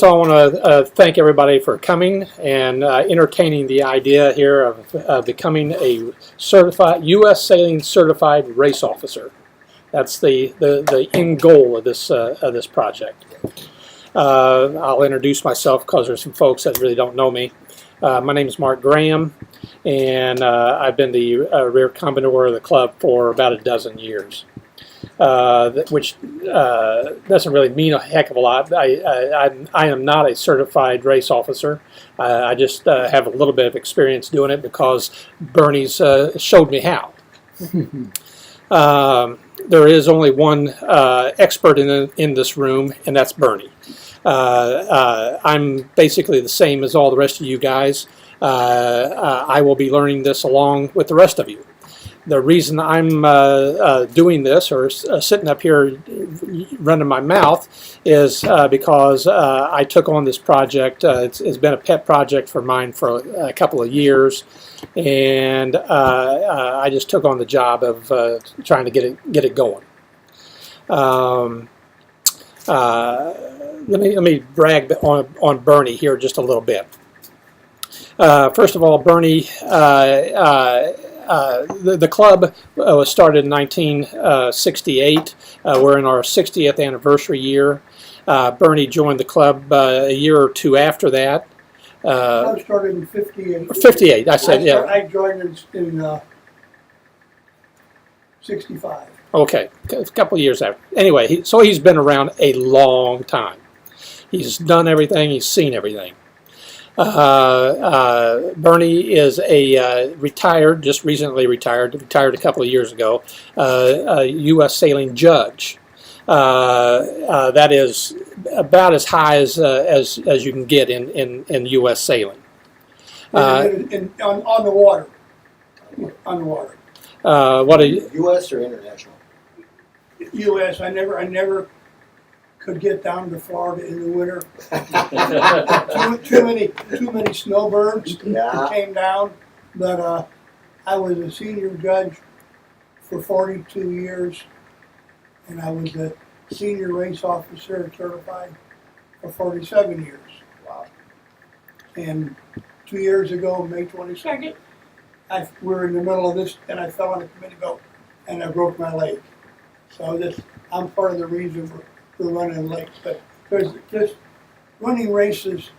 first of all, I want to thank everybody for coming and entertaining the idea here of becoming a certified U.S. Sailing Certified Race Officer. That's the end goal of this project. I'll introduce myself because there's some folks that really don't know me. My name is Mark Graham, and I've been the rear commodore of the club for about a dozen years. Which doesn't really mean a heck of a lot. I am not a certified race officer. I just have a little bit of experience doing it because Bernie's showed me how. There is only one expert in this room, and that's Bernie. I'm basically the same as all the rest of you guys. I will be learning this along with the rest of you. The reason I'm doing this or sitting up here running my mouth is because I took on this project. It's been a pet project for mine for a couple of years, and I just took on the job of trying to get it going. Let me brag on Bernie here just a little bit. First of all, Bernie. The club was started in 1968. We're in our 60th anniversary year. Bernie joined the club a year or two after that. I started in 58. 58, I said, yeah. I joined in 65. Okay, a couple of years after. Anyway, so he's been around a long time. He's done everything, he's seen everything. Bernie is a just recently retired a couple of years ago, a U.S. sailing judge. That is about as high as you can get in U.S. sailing. On the water. On the water. What are you? U.S. or international? U.S. I never could get down to Florida in the winter. too many snowbirds came down. But I was a senior judge for 42 years, and I was a senior race officer certified for 47 years. Wow. And 2 years ago, May 22nd, we were in the middle of this, and I fell on a committee boat, and I broke my leg. So I'm part of the reason for running lakes, but just running races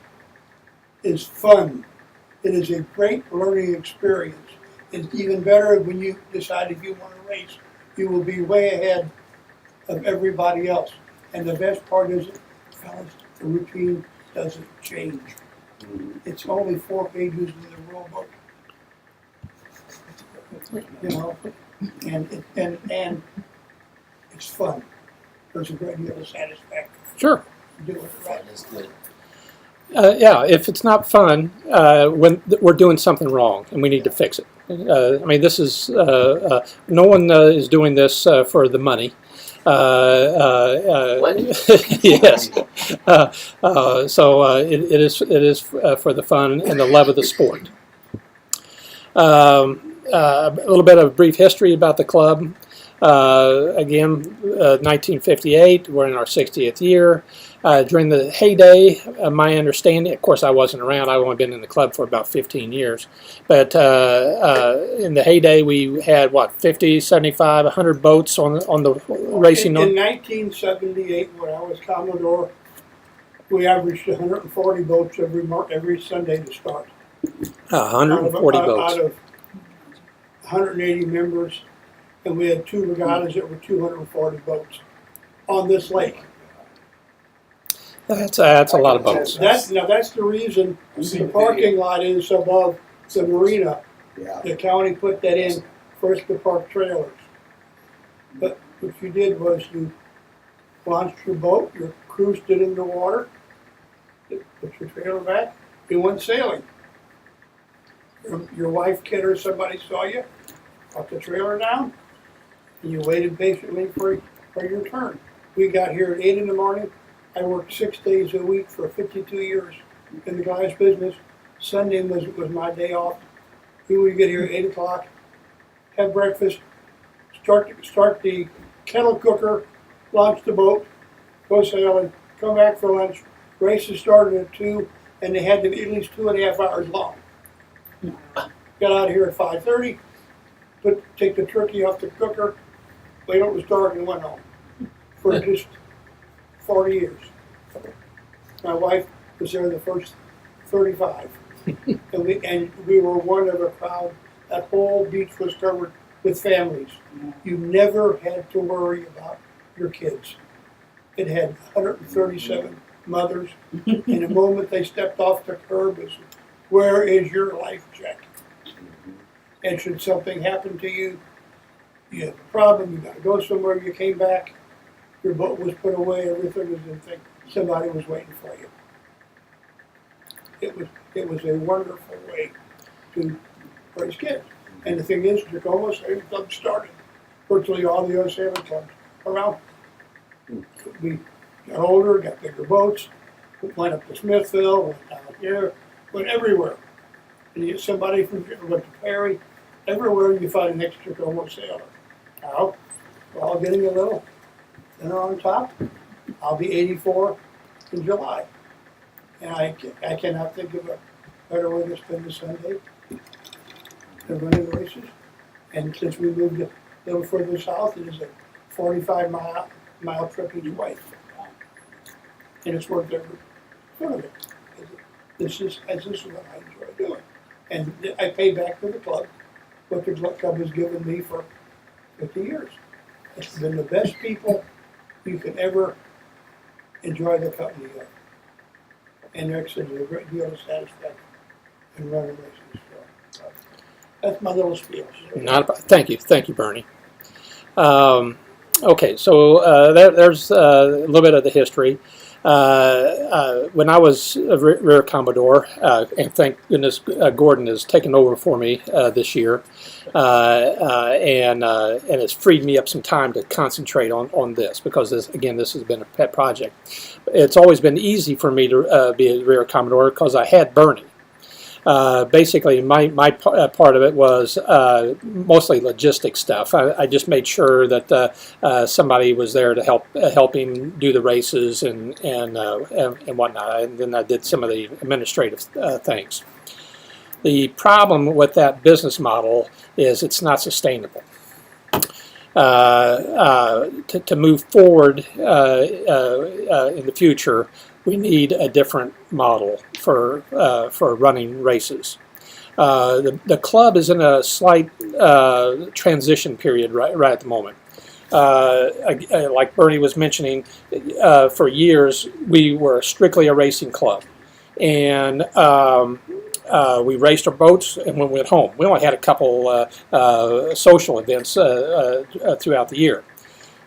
is fun. It is a great learning experience. It's even better when you decide if you want to race. You will be way ahead of everybody else. And the best part is, fellas, the routine doesn't change. It's only 4 pages in the rule book. You know, and it's fun. There's a great deal of satisfaction. Sure. Do it right. fun is good. Yeah, if it's not fun, when we're doing something wrong and we need to fix it. I mean, this is no one is doing this for the money. Yes. So it is for the fun and the love of the sport. A little bit of brief history about the club. Again, 1958, we're in our 60th year. During the heyday, my understanding, of course I wasn't around, I've only been in the club for about 15 years, but in the heyday we had, 50, 75, 100 boats on the racing? In 1978, when I was Commodore, we averaged 140 boats every Sunday to start. 140 boats. Out of 180 members. And we had 2 regattas that were 240 boats on this lake. That's a lot of boats. That's the reason the parking lot is above the marina. Yeah. The county put that in for us to park trailers. But what you did was you launched your boat, your crew stood in the water, put your trailer back, you went sailing. Your wife, kid, or somebody saw you, brought the trailer down, and you waited patiently for your turn. We got here at 8 in the morning. I worked 6 days a week for 52 years in the glass business. Sunday was my day off. We would get here at 8 o'clock, have breakfast, start the kettle cooker, launch the boat, go sailing, come back for lunch, races started at 2, and they had to be at least 2.5 hours long. Got out of here at 5:30, take the turkey off the cooker, wait till it was dark and went home. For just 40 years. My wife was there the first 35. and we were one of a crowd. That whole beach was covered with families. You never had to worry about your kids. It had 137 mothers. And the moment they stepped off the curb, it said, "Where is your life jacket?" And should something happen to you, you have a problem, you gotta go somewhere, you came back, your boat was put away, everything was in thing, somebody was waiting for you. It was a wonderful way to raise kids. And the thing is, Tacoma Sailing Club started virtually all the other sailing clubs around. We got older, got bigger boats, went up to Smithville, went down here, went everywhere. And you get somebody from, went to Perry, everywhere you find an extra Tacoma sailor. Now, we're all getting a little thinner on top. I'll be 84 in July. And I cannot think of a better way to spend a Sunday than running races. And since we moved a little further south, it is a 45-mile trip each way. And it's worth every foot of it. This is what I enjoy doing. And I pay back to the club what the club has given me for 50 years. It's been the best people you can ever enjoy the company of. And there's a great deal of satisfaction in running races. So, that's my little spiel. Thank you, Bernie. Okay, so there's a little bit of the history. When I was a Rear Commodore, and thank goodness Gordon has taken over for me this year, and it's freed me up some time to concentrate on this, because this has been a pet project. It's always been easy for me to be a Rear Commodore because I had Bernie. Basically, my part of it was mostly logistic stuff. I just made sure that somebody was there to help him do the races and whatnot. And then I did some of the administrative things. The problem with that business model is it's not sustainable. To move forward in the future, we need a different model for running races. The club is in a slight transition period right at the moment. Like Bernie was mentioning, for years we were strictly a racing club, and we raced our boats and we went home. We only had a couple social events throughout the year.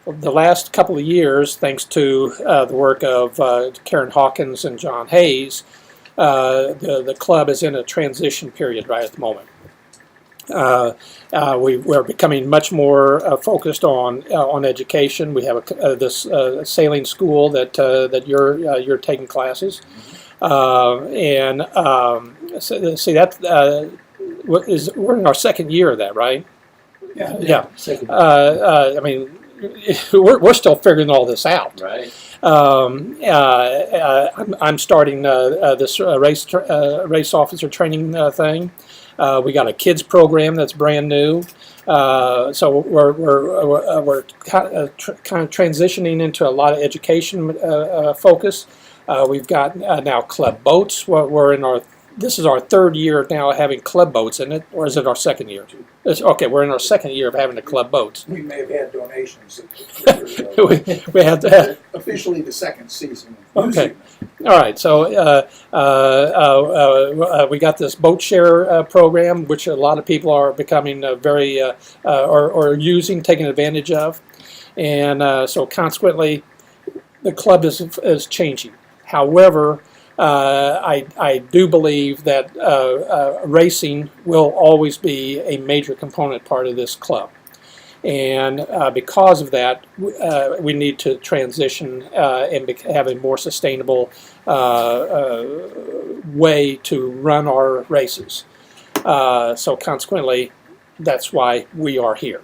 The last couple of years, thanks to the work of Karen Hawkins and John Hayes, the club is in a transition period right at the moment. We're becoming much more focused on education. We have this sailing school that you're taking classes, and see that we're in our second year of that, right? Yeah. I mean, we're still figuring all this out. Right. I'm starting this race officer training thing. We got a kids program that's brand new. So we're kind of transitioning into a lot of education focus. We've got now club boats. This is our third year now having club boats in it, or is it our second year? Okay, we're in our second year of having the club boats. We may have had donations. we had to, officially the second season. Okay. All right. So we got this boat share program, which a lot of people are becoming very or using, taking advantage of, and so consequently, the club is changing. However, I do believe that racing will always be a major component part of this club. And because of that, we need to transition and have a more sustainable way to run our races. So consequently, that's why we are here.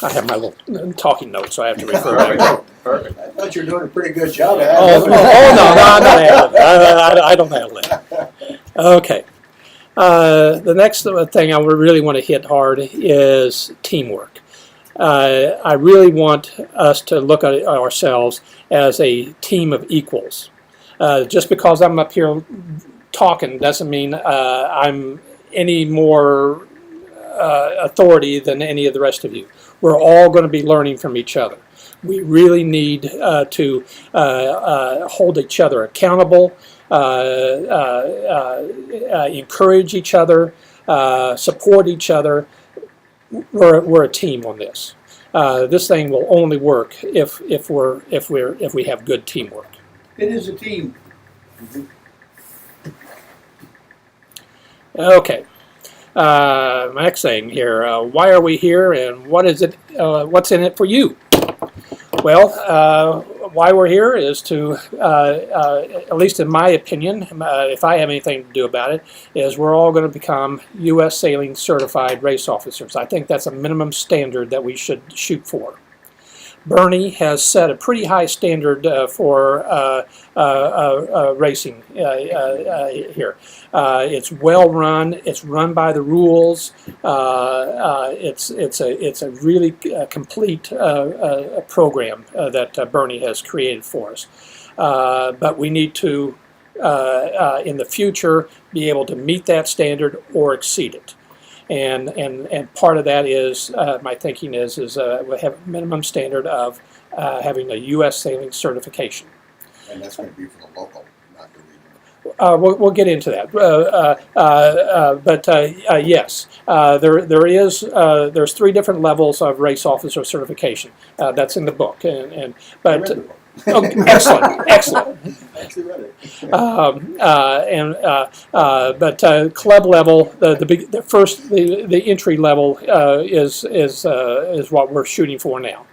I have my little talking notes, so I have to refer back. Perfect. I thought you were doing a pretty good job. Oh, no, I'm not handling it. I don't handle it. Okay. The next thing I really want to hit hard is teamwork. I really want us to look at ourselves as a team of equals. Just because I'm up here talking doesn't mean I'm any more authority than any of the rest of you. We're all going to be learning from each other. We really need to hold each other accountable, encourage each other, support each other. We're a team on this. This thing will only work if we have good teamwork. It is a team. Okay. Next thing here. Why are we here, and what is it? What's in it for you? Well, why we're here is to, at least in my opinion, if I have anything to do about it, is we're all going to become U.S. Sailing Certified Race Officers. I think that's a minimum standard that we should shoot for. Bernie has set a pretty high standard for racing here. It's well run. It's run by the rules. It's a really complete program that Bernie has created for us. But we need to, in the future, be able to meet that standard or exceed it. And part of that is my thinking is we have a minimum standard of having a U.S. sailing certification. And that's going to be for the local, not the regional. We'll get into that, but yes, there's 3 different levels of race officer certification. That's in the book, I read the book. Oh, excellent. I actually read it. But club level, the entry level is what we're shooting for now.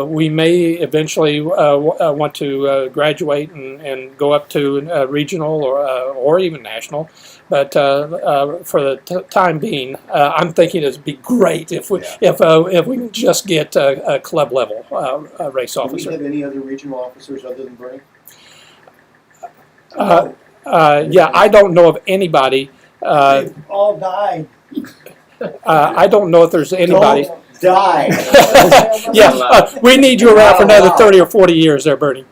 We may eventually want to graduate and go up to regional or even national, but for the time being, I'm thinking it'd be great if we can just get a club level race Do we officer. have any other regional officers other than Bernie? Yeah, I don't know of anybody. They've all died. I don't know if there's anybody. Don't die. Yeah, we need you around for another 30 or 40 years there, Bernie.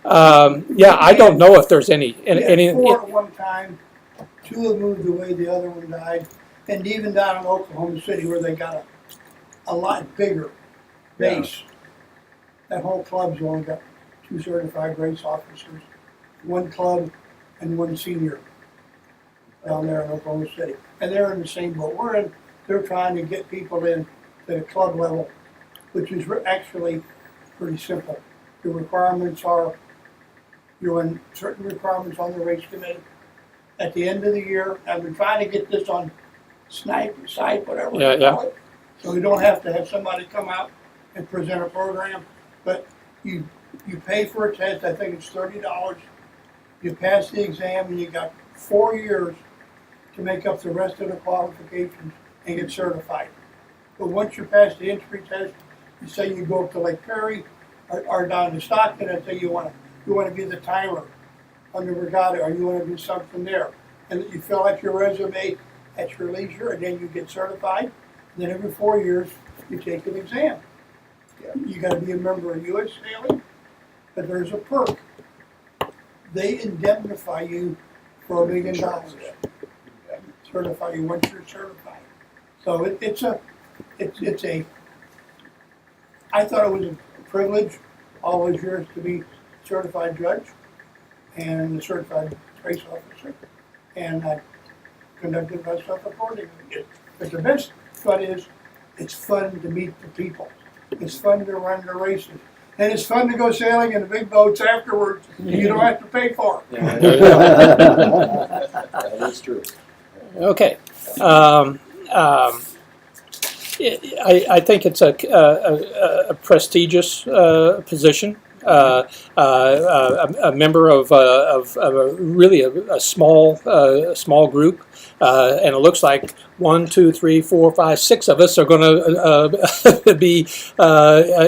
Yeah, I don't know if there's any. We had 4 at one time. 2 have moved away, the other one died. And even down in Oklahoma City where they got a lot bigger base, that whole club's only got 2 certified race officers. 1 club and 1 senior down there in Oklahoma City. And they're in the same boat we're in. They're trying to get people in to the club level, which is actually pretty simple. The requirements are, you're in certain requirements on the race committee. At the end of the year, I've been trying to get this on Snipe, whatever we call it. So we don't have to have somebody come out and present a program, but you pay for a test, I think it's $30. You pass the exam and you got 4 years to make up the rest of the qualifications and get certified. But once you pass the entry test, you say you go up to Lake Perry or down to Stockton and say you want to be the timer on the regatta or you want to do something there. And you fill out your resume at your leisure and then you get certified. And then every 4 years you take an exam. You got to be a member of U.S. Sailing, but there's a perk. They indemnify you for $1 million. Certify you once you're certified. So it's a, I thought it was a privilege all those years to be certified judge and a certified race officer. And I conducted myself accordingly. But the best part is, it's fun to meet the people. It's fun to run the races. And it's fun to go sailing in the big boats afterwards. You don't have to pay for it. That is true. Okay. I think it's a prestigious position. a member of really a small group, and it looks like 1, 2, 3, 4, 5, 6 of us are going to be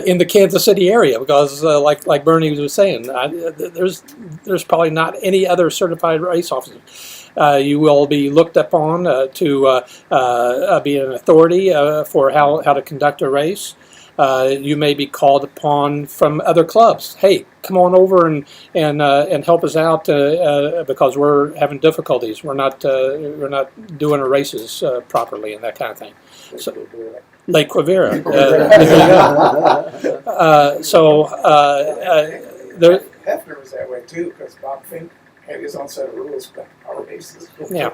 in the Kansas City area because, like Bernie was saying, there's probably not any other certified race officers. You will be looked upon to be an authority for how to conduct a race. You may be called upon from other clubs. Hey, come on over and help us out because we're having difficulties. We're not doing our races properly and that kind of thing. So, Lake Quivira. There. Hefner was that way too, because Bob Fink had his own set of rules, but our races. Yeah.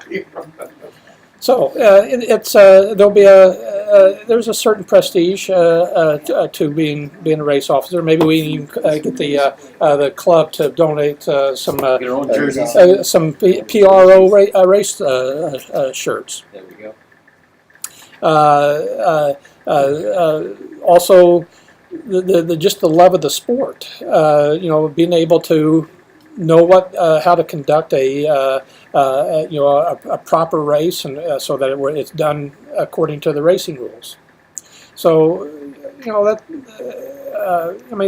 So there'll be there's a certain prestige to being a race officer. Maybe we even get the club to donate some Your own jerseys. some PRO race shirts. There we go. Also, the just the love of the sport. Being able to know how to conduct a proper race and so that it's done according to the racing rules. So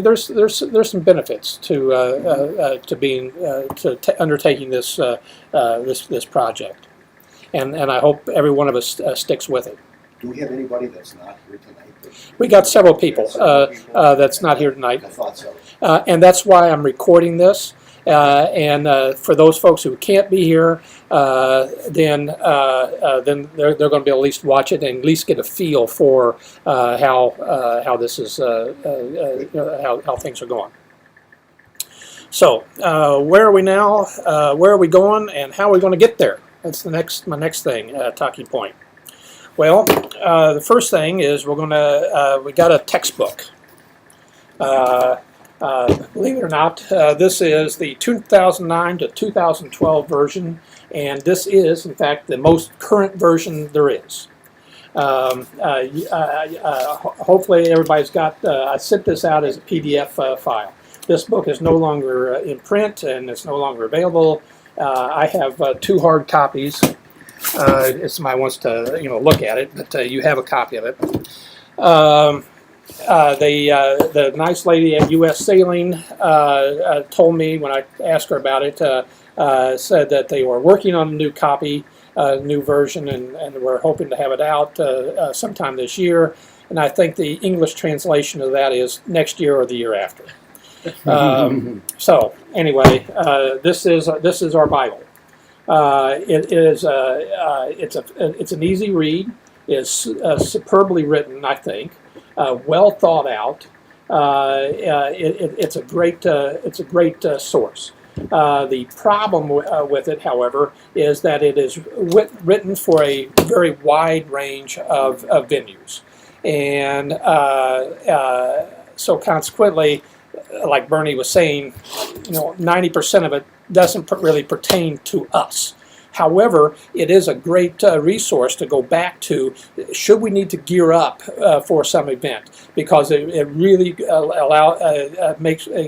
there's some benefits to being undertaking this this project, and I hope every one of us sticks with it. Do we have anybody that's not here tonight? We got several people that's not here tonight, I thought so. and that's why I'm recording this. And for those folks who can't be here, then they're going to be able to at least watch it and at least get a feel for how this is how things are going. So where are we now? Where are we going? And how are we going to get there? That's my next thing, talking point. Well, the first thing is we got a textbook. Believe it or not, this is the 2009 to 2012 version, and this is, in fact, the most current version there is. Hopefully everybody's got, I sent this out as a PDF file. This book is no longer in print, and it's no longer available. I have 2 hard copies. If somebody wants to look at it, but you have a copy of it. The nice lady at U.S. Sailing told me when I asked her about it, said that they were working on a new copy, new version, and we're hoping to have it out sometime this year. And I think the English translation of that is next year or the year after. So anyway, this is our Bible. It's an easy read. It's superbly written, I think. Well thought out. It's a great source. The problem with it, however, is that it is written for a very wide range of venues, and so consequently, like Bernie was saying, 90% of it doesn't really pertain to us. However, it is a great resource to go back to should we need to gear up for some event, because it really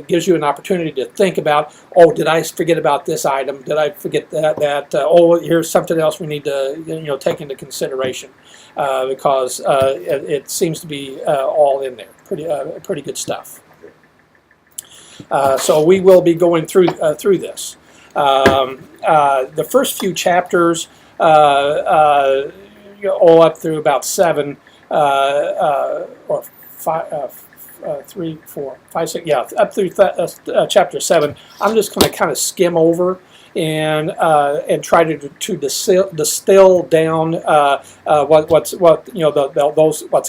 gives you an opportunity to think about, oh, did I forget about this item? Did I forget that? Oh, here's something else we need to take into consideration, because it seems to be all in there. Pretty good stuff. So we will be going through this. The first few chapters, all up through about 7 or 5, 3, 4, 5, 6, yeah, up through chapter 7. I'm just going to kind of skim over and try to distill down what's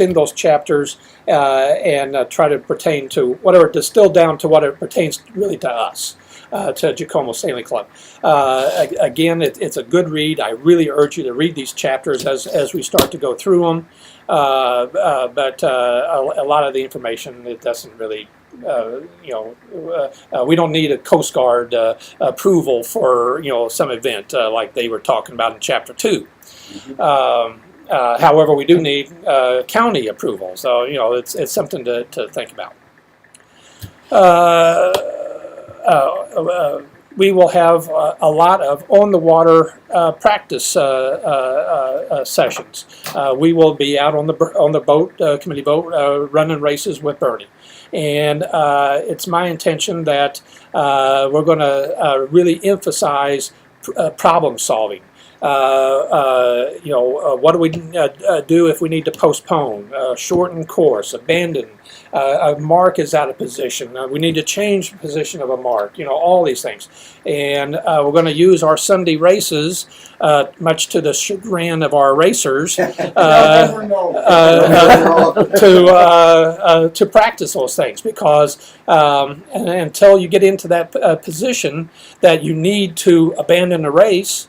in those chapters and try to pertain to distill down to what it pertains really to us. To Jacomo Sailing Club. Again, it's a good read. I really urge you to read these chapters as we start to go through them. But a lot of the information, it doesn't really, we don't need a Coast Guard approval for some event like they were talking about in Chapter 2. However, we do need county approval, so it's something to think about. We will have a lot of on-the-water practice sessions. We will be out on the boat, committee boat, running races with Bernie. And it's my intention that we're going to really emphasize problem solving. What do we do if we need to postpone, shorten course, abandon, a mark is out of position, we need to change the position of a mark, all these things. And we're going to use our Sunday races, much to the chagrin of our racers, Never know. to practice those things, because until you get into that position that you need to abandon a race,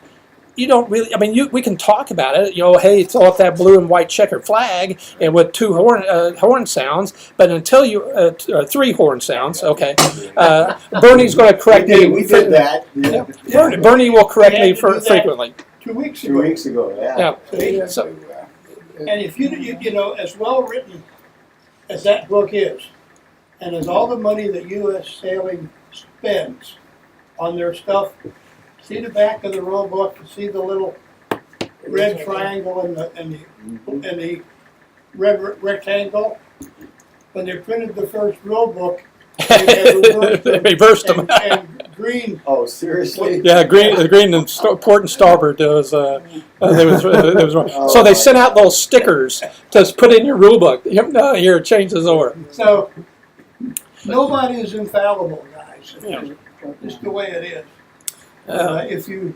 you don't really. I mean, we can talk about it. Hey, throw up that blue and white checkered flag, and with 2 horn sounds. But until you 3 horn sounds, okay. Bernie's going to correct me. We did that. Yeah. Bernie will correct me frequently. 2 weeks 2 ago. weeks ago, yeah. Yeah. See? So- And if you as well written as that book is, and as all the money that U.S. Sailing spends on their stuff, see the back of the rule book, see the little red triangle and the red rectangle. When they printed the first rule book, They reversed them. and green. Oh, seriously? Yeah, green and port and starboard. There was wrong. So they sent out those stickers to put in your rule book. No, here, change this over. So nobody is infallible, guys. Yeah. It's just the way it is. If you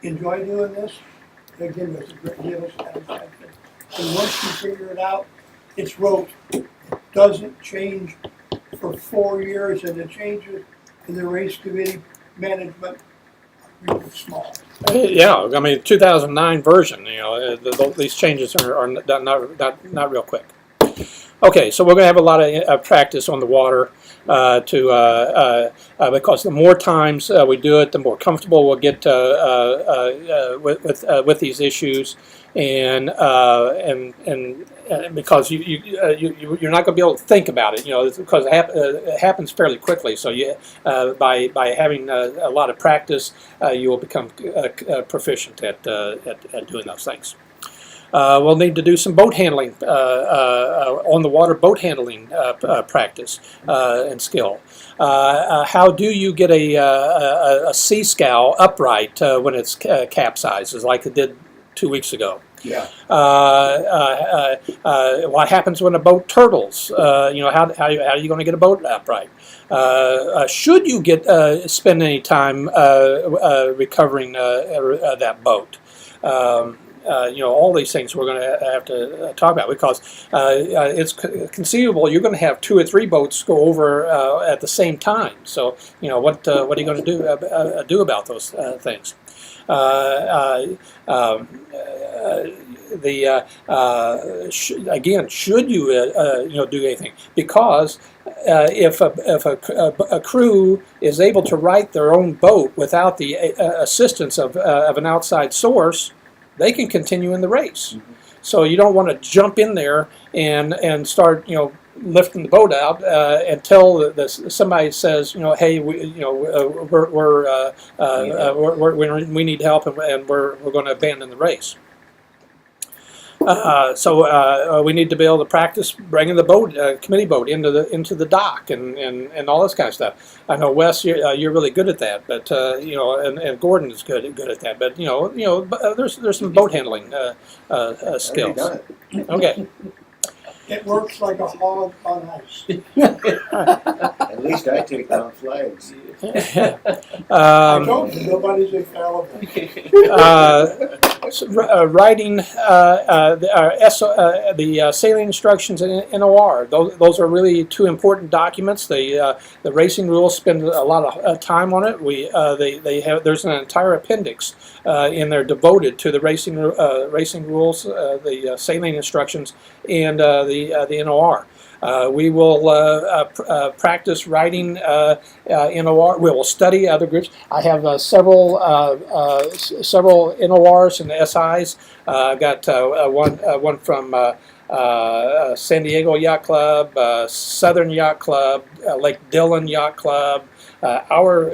enjoy doing this, again, there's a great deal of satisfaction. And once you figure it out, it's rote. It doesn't change for 4 years, and the changes in the race committee management are really small. Yeah, I mean, 2009 version. These changes are not real quick. Okay, so we're going to have a lot of practice on the water because the more times we do it, the more comfortable we'll get with these issues, and because you're not going to be able to think about it, because it happens fairly quickly. So by having a lot of practice, you will become proficient at doing those things. We'll need to do some boat handling, on the water boat handling practice and skill. How do you get a sea scow upright when it's capsizes, like it did 2 weeks ago? Yeah. What happens when a boat turtles? How are you going to get a boat upright? Should you spend any time recovering that boat? All these things we're going to have to talk about, because it's conceivable you're going to have 2 or 3 boats go over at the same time. So, what are you going to do about those things? Should you do anything? Because if a crew is able to right their own boat without the assistance of an outside source, they can continue in the race. Mm-hmm. So you don't want to jump in there and start lifting the boat out until somebody says hey we need help and we're going to abandon the race. So we need to be able to practice bringing the boat, committee boat, into the dock and all this kind of stuff. I know Wes, you're really good at that, but and Gordon is good at that. But there's some boat handling skills. Okay. It works like a hog on ice. At least I take down flags. I told you, nobody's infallible. Writing the sailing instructions in NOR. Those are really 2 important documents. The racing rules spend a lot of time on it. There's an entire appendix in there devoted to the racing rules, the sailing instructions, and the NOR. We will practice writing NOR. We will study other groups. I have several NORs and SIs. I've got one from San Diego Yacht Club, Southern Yacht Club, Lake Dillon Yacht Club, our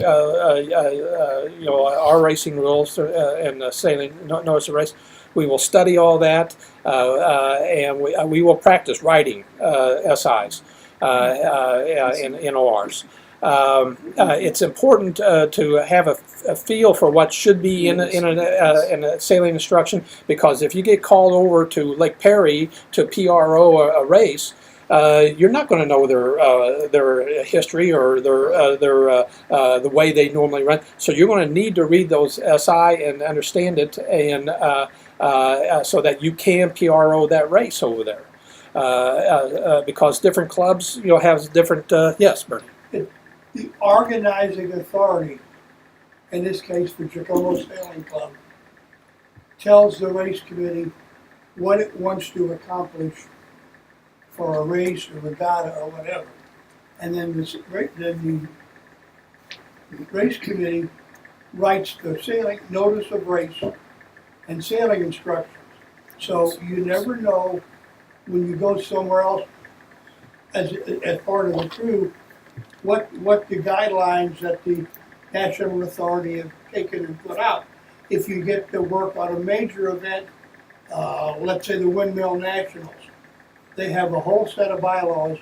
racing rules and sailing notice of race. We will study all that, and we will practice writing SIs in ORs. It's important to have a feel for what should be in a sailing instruction, because if you get called over to Lake Perry to PRO a race, you're not going to know their history or the way they normally run. So you're going to need to read those SI and understand it, and so that you can PRO that race over there. Because different clubs, have different. Yes, Bernie. The organizing authority, in this case for Jacomo Sailing Club, tells the race committee what it wants to accomplish for a race or regatta or whatever. And then the race committee writes the sailing notice of race and sailing instructions. So you never know when you go somewhere else as part of the crew what the guidelines that the national authority have taken and put out. If you get to work on a major event, let's say the Windmill Nationals, they have a whole set of bylaws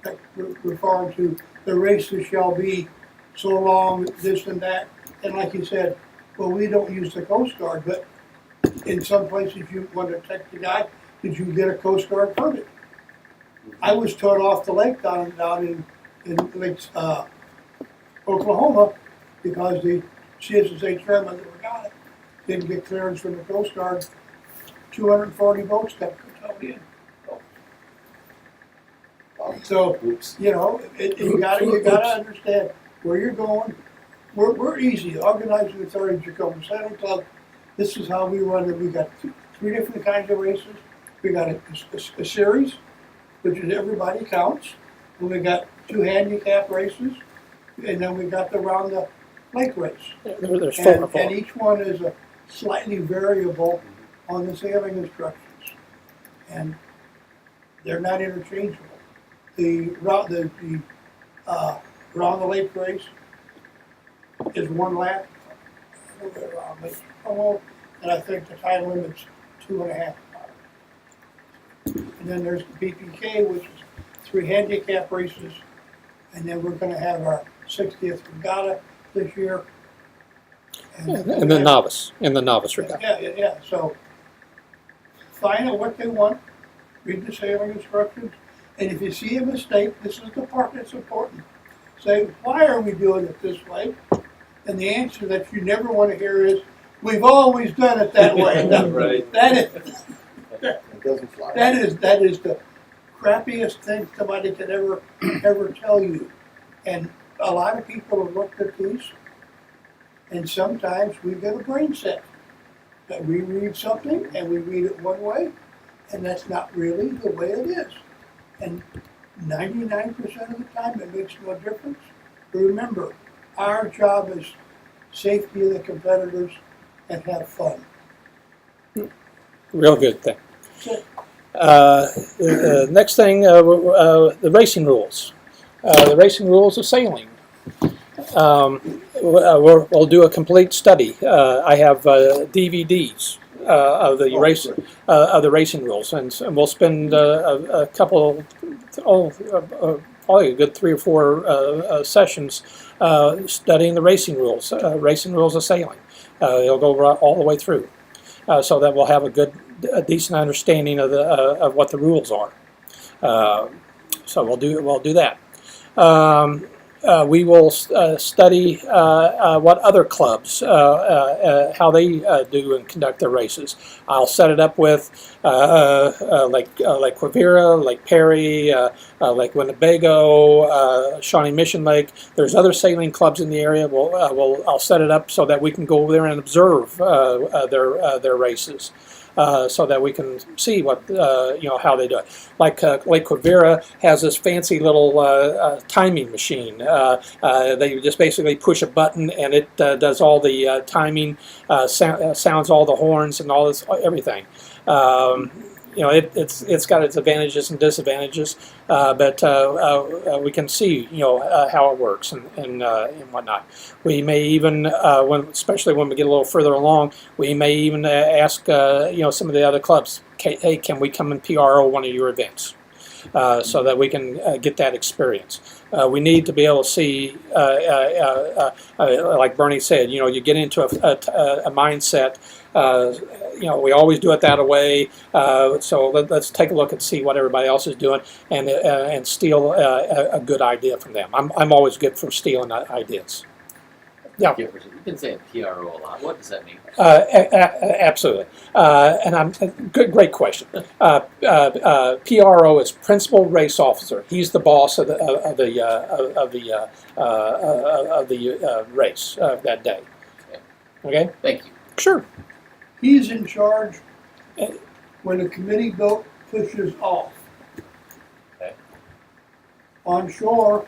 that refer to the races shall be so long, this and that. And like you said, well, we don't use the Coast Guard, but in some places you want to check the guy, did you get a Coast Guard permit? I was towed off the lake down in Lake Oklahoma because the CSSA chairman of the regatta didn't get clearance from the Coast Guard. 240 boats got towed in. So, you gotta understand where you're going. We're easy. The Organizing Authority of Jacomo Sailing Club, this is how we run it. We got three different kinds of races. We got a series, which is everybody counts. And we got 2 handicap races, and then we got the round the lake race. There's 4 And each one is a slightly variable on the sailing instructions, and they're not interchangeable. The round the lake race is 1 lap, and I think the time limit's 2.5 hours. And then there's the BPK, which is 3 handicap races, and then we're going to have our 60th regatta this year. And the novice regatta. Yeah. So find out what they want, read the sailing instructions, and if you see a mistake, this is the part that's important. Say, why are we doing it this way? And the answer that you never want to hear is, we've always done it that way. Right. It doesn't fly. That is the crappiest thing somebody could ever tell you. And a lot of people have looked at these, and sometimes we get a brain set that we read something and we read it one way, and that's not really the way it is. And 99% of the time it makes no difference. But remember, our job is safety of the competitors and have fun. Real good thing. Next thing, the racing rules. The racing rules of sailing. We'll do a complete study. I have DVDs of the racing rules, and we'll spend a couple, probably a good 3 or 4 sessions studying the racing rules of sailing. It'll go all the way through, so that we'll have a decent understanding of what the rules are. So we'll do that. We will study what other clubs, how they do and conduct their races. I'll set it up with Lake Quivira, Lake Perry, Lake Winnebago, Shawnee Mission Lake. There's other sailing clubs in the area. I'll set it up so that we can go over there and observe their races. So that we can see what how they do it. Like Lake Quivira has this fancy little timing machine. They just basically push a button and it does all the timing, sounds all the horns and all this everything. it's got its advantages and disadvantages, but we can see how it works and whatnot. We may even especially when we get a little further along, we may even ask some of the other clubs, hey, can we come and PRO one of your events? So that we can get that experience. We need to be able to see, like Bernie said, you get into a mindset. We always do it that way. So let's take a look and see what everybody else is doing, and steal a good idea from them. I'm always good for stealing ideas. Yeah. You've been saying PRO a lot. What does that mean? Absolutely, and great question. PRO is Principal Race Officer. He's the boss of the race that day. Okay. Thank you. Sure. He's in charge when the committee boat pushes off. Okay. On shore,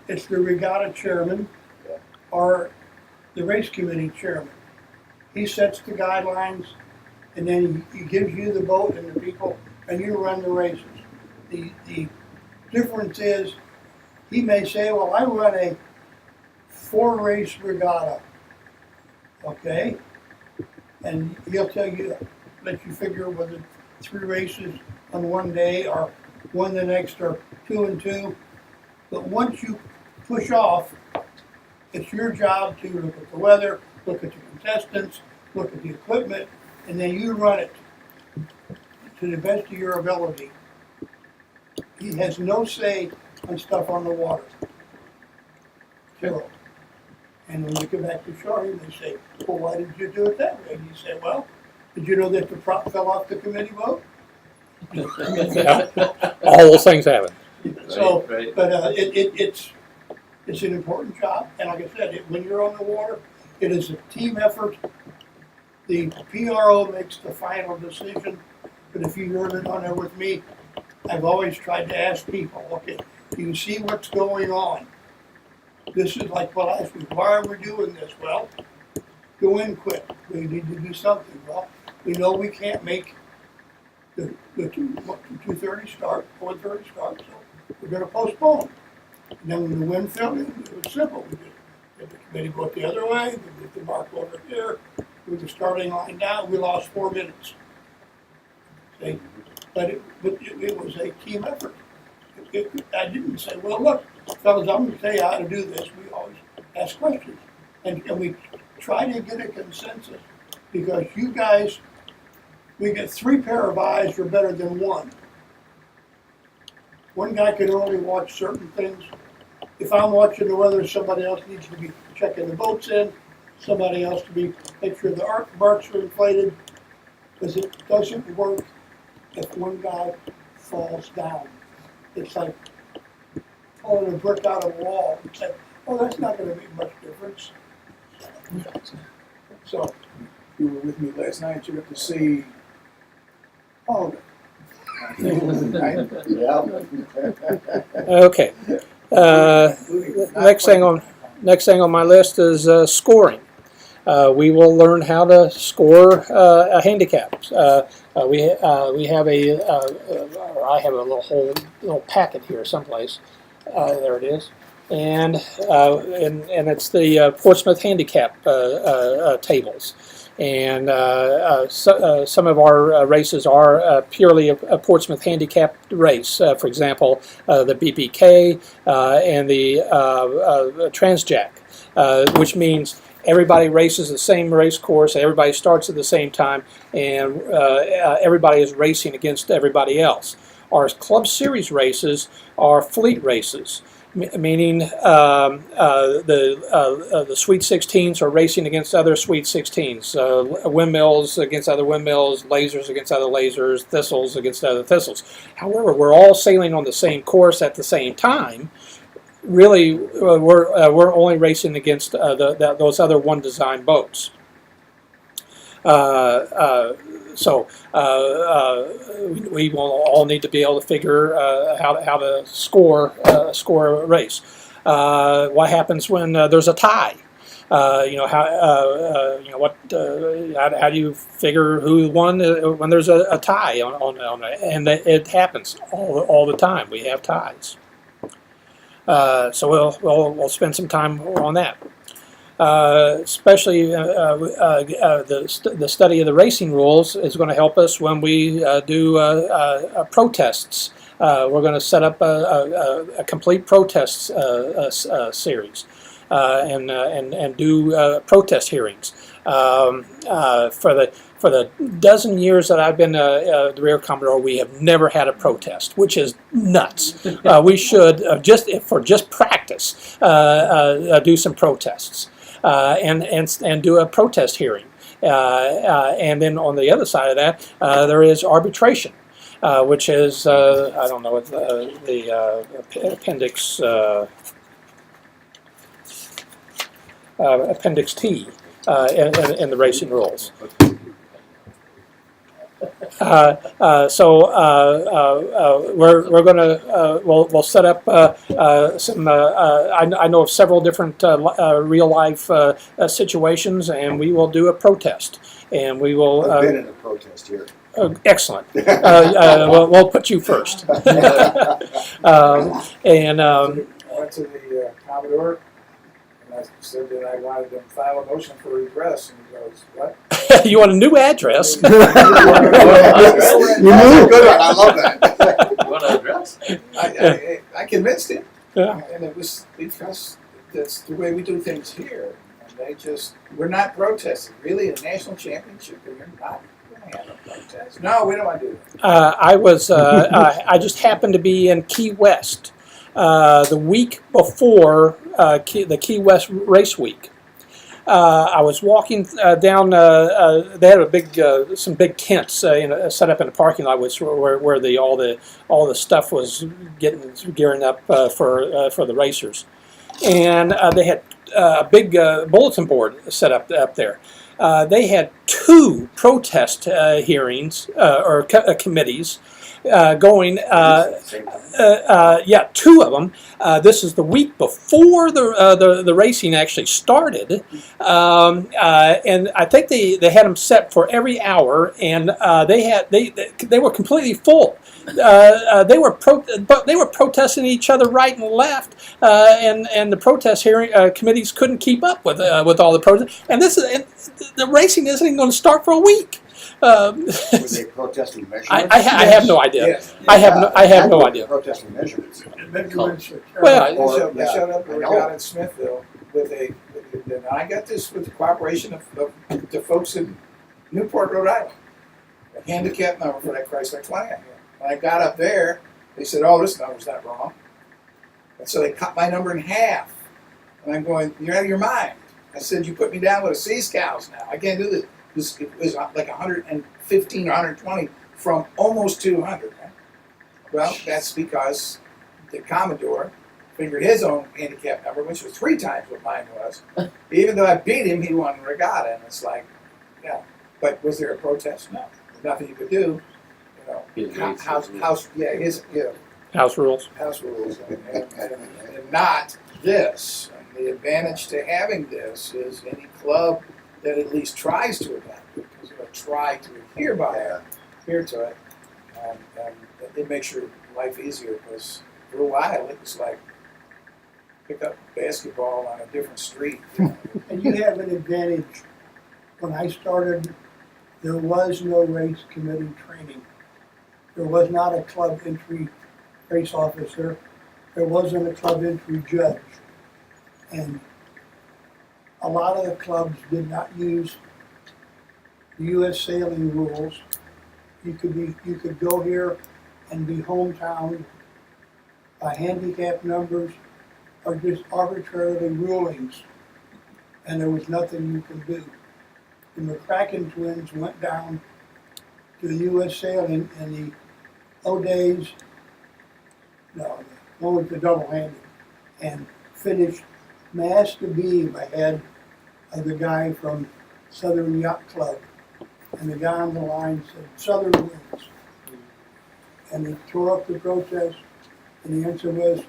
it's the regatta chairman or the race committee chairman. He sets the guidelines, and then he gives you the boat and the people, and you run the races. The difference is, he may say, well, I run a 4-race regatta, okay? And he'll tell you, let you figure whether 3 races on one day or 1 the next or 2 and 2. But once you push off, it's your job to look at the weather, look at the contestants, look at the equipment, and then you run it to the best of your ability. He has no say on stuff on the water. Zero. And when you come back to shore, he may say, well, why did you do it that way? And you say, well, did you know that the prop fell off the committee boat? Yeah. All those things happen. So, Right. but it's an important job, and like I said, when you're on the water, it is a team effort. The PRO makes the final decision, but if you learn it on there with me, I've always tried to ask people, okay, do you see what's going on? This is like what I asked you, why are we doing this? Well, go in quick, we need to do something. Well, we know we can't make the 2:30 start, 4:30 start, so we're gonna postpone. And then when the wind fell in, it was simple. We just had the committee go the other way, we moved the mark over here, with the starting line down, we lost 4 minutes. See? But it was a team effort. I didn't say, well, look, fellas, I'm gonna tell you how to do this. We always ask questions. And we try to get a consensus, because you guys, we get 3 pair of eyes are better than 1. One guy can only watch certain things. If I'm watching the weather, somebody else needs to be checking the boats in, somebody else to be make sure the barks are inflated, because it doesn't work if one guy falls down. It's like pulling a brick out of a wall. It's like, oh, that's not going to make much difference. So, You were with me last night, you got to see all of it. Right? Yeah. Okay. Next thing on my list is scoring. We will learn how to score a handicap. We have I have a little packet here someplace. There it is, and it's the Portsmouth handicap tables. And some of our races are purely a Portsmouth handicapped race. For example, the BPK and the Transjack, which means everybody races the same race course, everybody starts at the same time, and everybody is racing against everybody else. Our Club Series races are fleet races, meaning the Sweet 16s are racing against other Sweet 16s, windmills against other windmills, lasers against other lasers, thistles against other thistles. However, we're all sailing on the same course at the same time. Really, we're only racing against those other one design boats. So we will all need to be able to figure how to score a race. What happens when there's a tie? How do you figure who won when there's a tie on it? And it happens all the time. We have ties. So we'll spend some time on that. Especially the study of the racing rules is going to help us when we do protests. We're going to set up a complete protests series and do protest hearings. For the dozen years that I've been the Rear Commodore, we have never had a protest, which is nuts. We should just practice do some protests. And do a protest hearing. And then on the other side of that, there is arbitration, which is, I don't know what the appendix, appendix T in the racing rules. We're going to we'll set up some. I know of several different real life situations, and we will do a protest, and we will. I've been in a protest here. Excellent. We'll put you first. And I went to the Commodore, and I said that I wanted to file a motion for redress, and he goes, "What?" you want a new address? You moved. Good one. I love that. You want an address? I convinced him, Yeah. and it was because that's the way we do things here. And we're not protesting. Really, a national championship, and you're not going to have a protest. No, we don't want to do that. I just happened to be in Key West the week before the Key West Race Week. I was walking down. They had some big tents set up in the parking lot, where all the stuff was gearing up for the racers, and they had a big bulletin board set up there. They had 2 protest hearings or committees going. 2 of them. This is the week before the racing actually started, and I think they had them set for every hour, and they were completely full. They were protesting each other right and left, and the protest hearing committees couldn't keep up with all the protests. And the racing isn't even going to start for a week. Were they protesting measurements? I have no idea. Yes. I have no idea. Protesting measurements. Measurements are Well, terrible. They showed up down in Smithville and I got this with the cooperation of the folks in Newport, Rhode Island. A handicap number for that Chrysler 20. When I got up there, they said, "Oh, this number's not wrong." And so they cut my number in half. And I'm going, "You're out of your mind." I said, "You put me down with a C-Scows now. I can't do this." It was like 115 or 120 from almost 200. Right? Well, that's because the Commodore figured his own handicap number, which was 3 times what mine was. Even though I beat him, he won regatta, and it's like, yeah. But was there a protest? No. There's nothing you could do. House House rules. house rules, and not this. And the advantage to having this is any club that at least tries to adapt it, because it'll try to adhere to it, and it makes your life easier. Because for a while it was like pick up basketball on a different street. And you have an advantage. When I started, there was no race committee training. There was not a club entry race officer. There wasn't a club entry judge. And a lot of the clubs did not use the U.S. sailing rules. You could go here and be hometown by handicap numbers or just arbitrarily rulings, and there was nothing you could do. The McCracken twins went down to the U.S. sailing in the O'Days, no, the one with the double-handed, and finished master beam ahead of the guy from Southern Yacht Club. And the guy on the line said, "Southern wins." And they tore up the protest, and the answer was,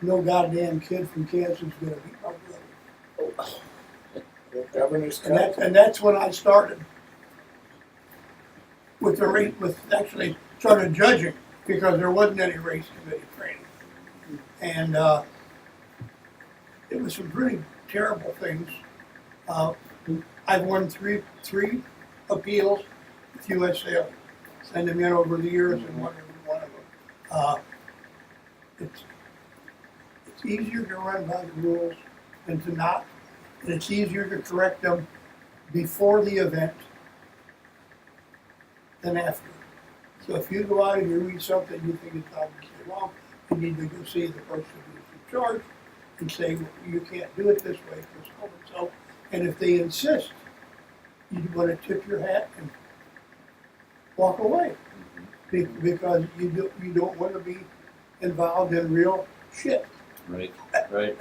"No goddamn kid from Kansas is going to beat my brother." The governor's And cup. that's when I started with the race, actually started judging, because there wasn't any race committee training. And, it was some pretty terrible things. I've won three appeals with USA, send them in over the years and won every one of them. It's easier to run by the rules than to not, and it's easier to correct them before the event than after. So if you go out and you read something you think is obviously wrong, you need to go see the person who's in charge and say, well, you can't do it this way, for so and so. And if they insist, you want to tip your hat and walk away. Because you don't want to be involved in real shit. Right, right.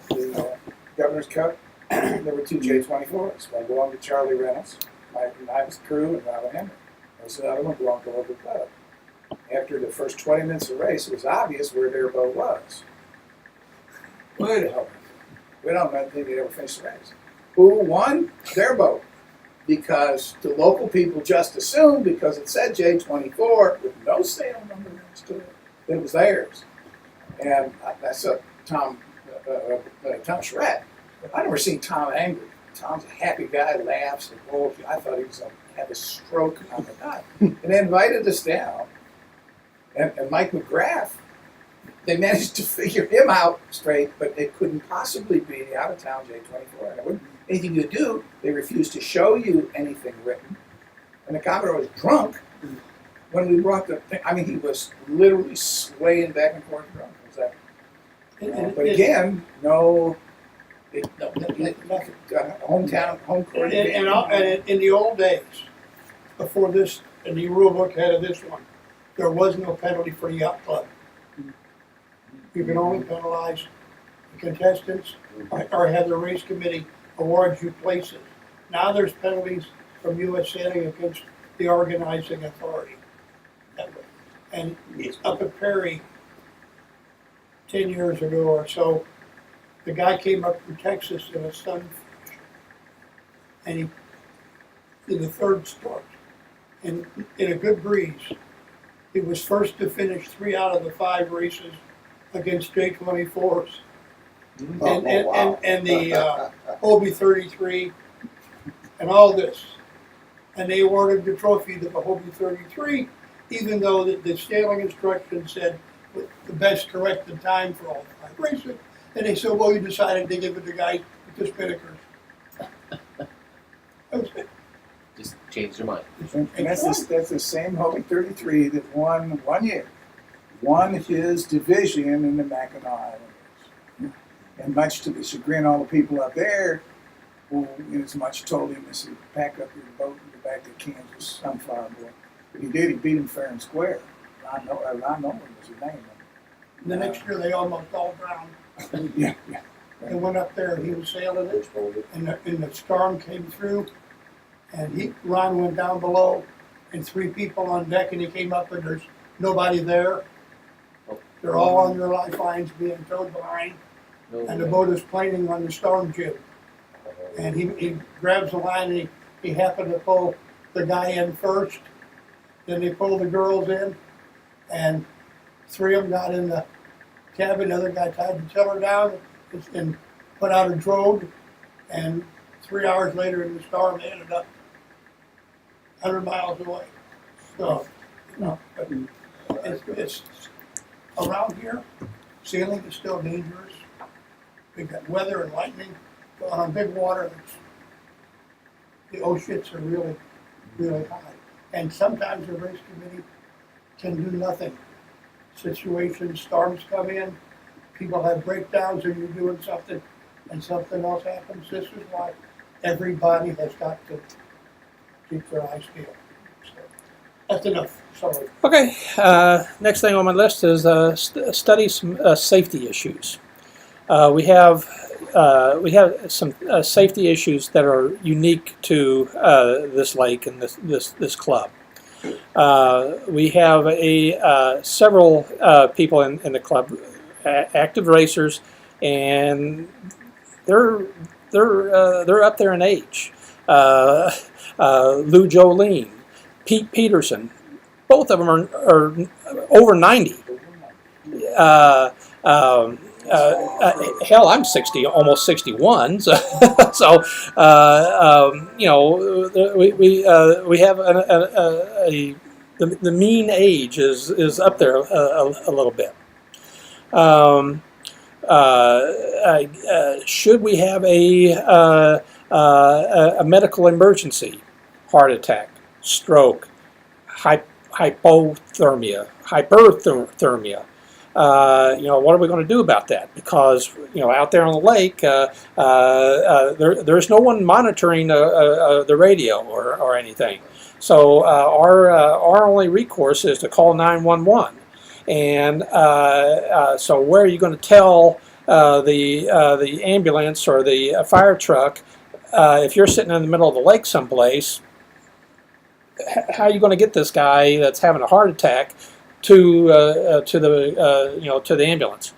The governor's cup, there were two J24s. One belonged to Charlie Reynolds, my crew, and Robin Henry. There was another one belonged to local club. After the first 20 minutes of the race, it was obvious where their boat was. Where the hell? We don't think they'd ever finish the race. Who won? Their boat. Because the local people just assumed, because it said J24 with no sale number next to it, that it was theirs. And I saw Tom Charette. I've never seen Tom angry. Tom's a happy guy, laughs, and oh, I thought he was going to have a stroke on the dot. And they invited us down. And Mike McGrath, they managed to figure him out straight, but it couldn't possibly be the out-of-town J24. And it wouldn't anything you do. They refused to show you anything written. And the Commodore was drunk when we brought the thing. I mean, he was literally swaying back and forth drunk. Was that? But again, no. Hometown, home court. And in the old days, before this, in the rule book ahead of this one, there was no penalty for the yacht club. You can only penalize the contestants or have the race committee award you places. Now there's penalties from U.S. Sailing against the organizing authority. And up at Perry 10 years ago or so, the guy came up from Texas in a sunfish, and he did the third start, and in a good breeze, he was first to finish 3 out of the 5 races against J24s, and the Hobie 33, and all this, and they awarded the trophy to the Hobie 33, even though the sailing instructions said the best corrected time for all 5 races. And they said, well, you decided to give it to guys with the spinnakers. That was it. Just changed your mind. And that's the same Hobie 33 that won 1 year. Won his division in the Mackinac Islands. And much to the chagrin of all the people up there, who inasmuch told him to pack up your boat and go back to Kansas, Sunflower Boy. But he did, he beat him fair and square. Ron Nolan was his name. And the next year they almost all drowned. Yeah. They went up there and he was sailing it, and the storm came through, and Ron went down below, and 3 people on deck, and he came up and there's nobody there. They're all on their lifelines being towed behind, and the boat is planing on the storm jib. And he grabs the line and he happened to pull the guy in first, then they pulled the girls in, and 3 of them got in the cabin, the other guy tied the tiller down and put out a drogue, and 3 hours later in the storm they ended up 100 miles away. So, but it's around here, sailing is still dangerous. We've got weather and lightning, but on big water, the oceans are really, really high. And sometimes the race committee can do nothing. Situations, storms come in, people have breakdowns and you're doing something and something else happens. This is why everybody has got to keep their eyes peeled. So, that's enough. Sorry. Okay, next thing on my list is study some safety issues. We have some safety issues that are unique to this lake and this club. We have several people in the club, active racers, and they're they're up there in age. Lou Jolene, Pete Peterson, both of them are over 90. Hell, I'm 60, almost 61. So, we have the mean age is up there a little bit. Should we have a medical emergency, heart attack, stroke, hypothermia, hyperthermia? What are we going to do about that? Because out there on the lake, there's no one monitoring the radio or anything. So our only recourse is to call 911. And so where are you going to tell the ambulance or the fire truck if you're sitting in the middle of the lake someplace? How are you going to get this guy that's having a heart attack to the ambulance?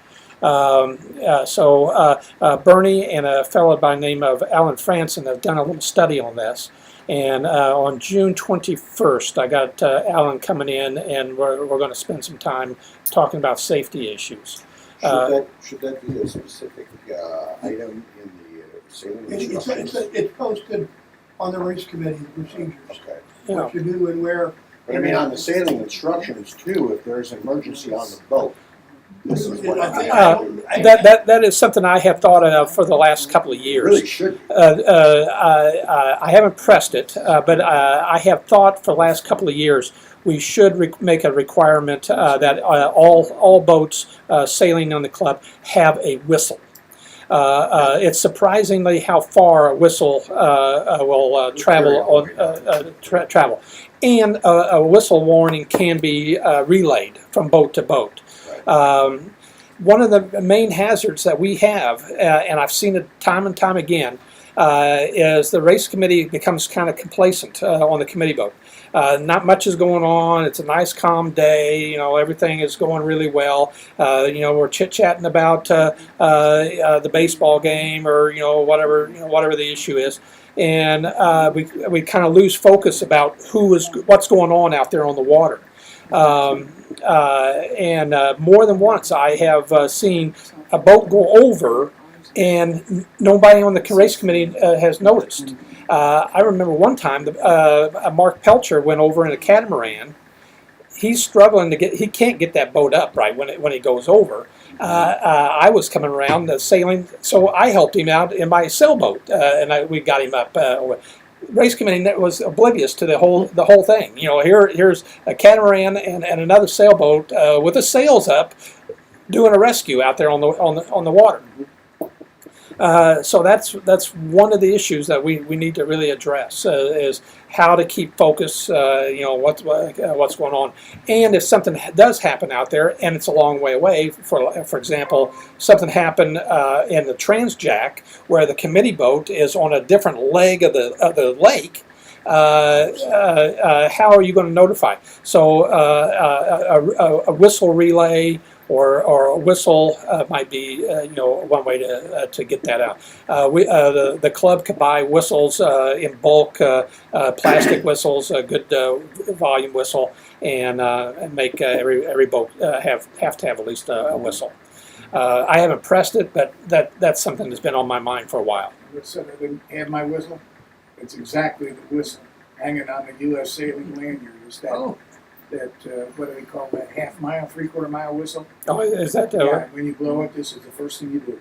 So Bernie and a fellow by the name of Alan Franson have done a little study on this. And on June 21st, I got Alan coming in, and we're going to spend some time talking about safety issues. Should that be a specific item in the sailing instructions? It's posted on the race committee procedures, Okay. what you do and where. But I mean, on the sailing instructions too, if there's an emergency on the boat, this is what That is something I have thought of for the last couple of years. really should be. I haven't pressed it, but I have thought for the last couple of years we should make a requirement that all boats sailing on the club have a whistle. It's surprisingly how far a whistle will travel. Travel, and a whistle warning can be relayed from boat to boat. One of the main hazards that we have, and I've seen it time and time again, is the race committee becomes kind of complacent on the committee boat. Not much is going on. It's a nice, calm day. Everything is going really well. We're chit-chatting about the baseball game or whatever the issue is, and we kind of lose focus about what's going on out there on the water. And more than once, I have seen a boat go over, and nobody on the race committee has noticed. I remember one time Mark Pelcher went over in a catamaran. He's struggling he can't get that boat up right when he goes over. I was coming around sailing, so I helped him out in my sailboat, and we got him up. Race committee was oblivious to the whole thing. Here's a catamaran and another sailboat with the sails up, doing a rescue out there on the water. So that's one of the issues that we need to really address is how to keep focus. What's going on, and if something does happen out there and it's a long way away, for example, something happened in the Transjack where the committee boat is on a different leg of the lake. How are you going to notify? So a whistle relay or a whistle might be one way to get that out. The club could buy whistles in bulk, plastic whistles, a good volume whistle, and make every boat have to have at least a whistle. I haven't pressed it, but that's something that's been on my mind for a while. So I didn't have my whistle. It's exactly the whistle hanging on the U.S. sailing lanyard. Is that what do we call that? Half mile, 3/4 mile whistle? Oh, is that? Yeah. When you blow it, this is the first thing you do.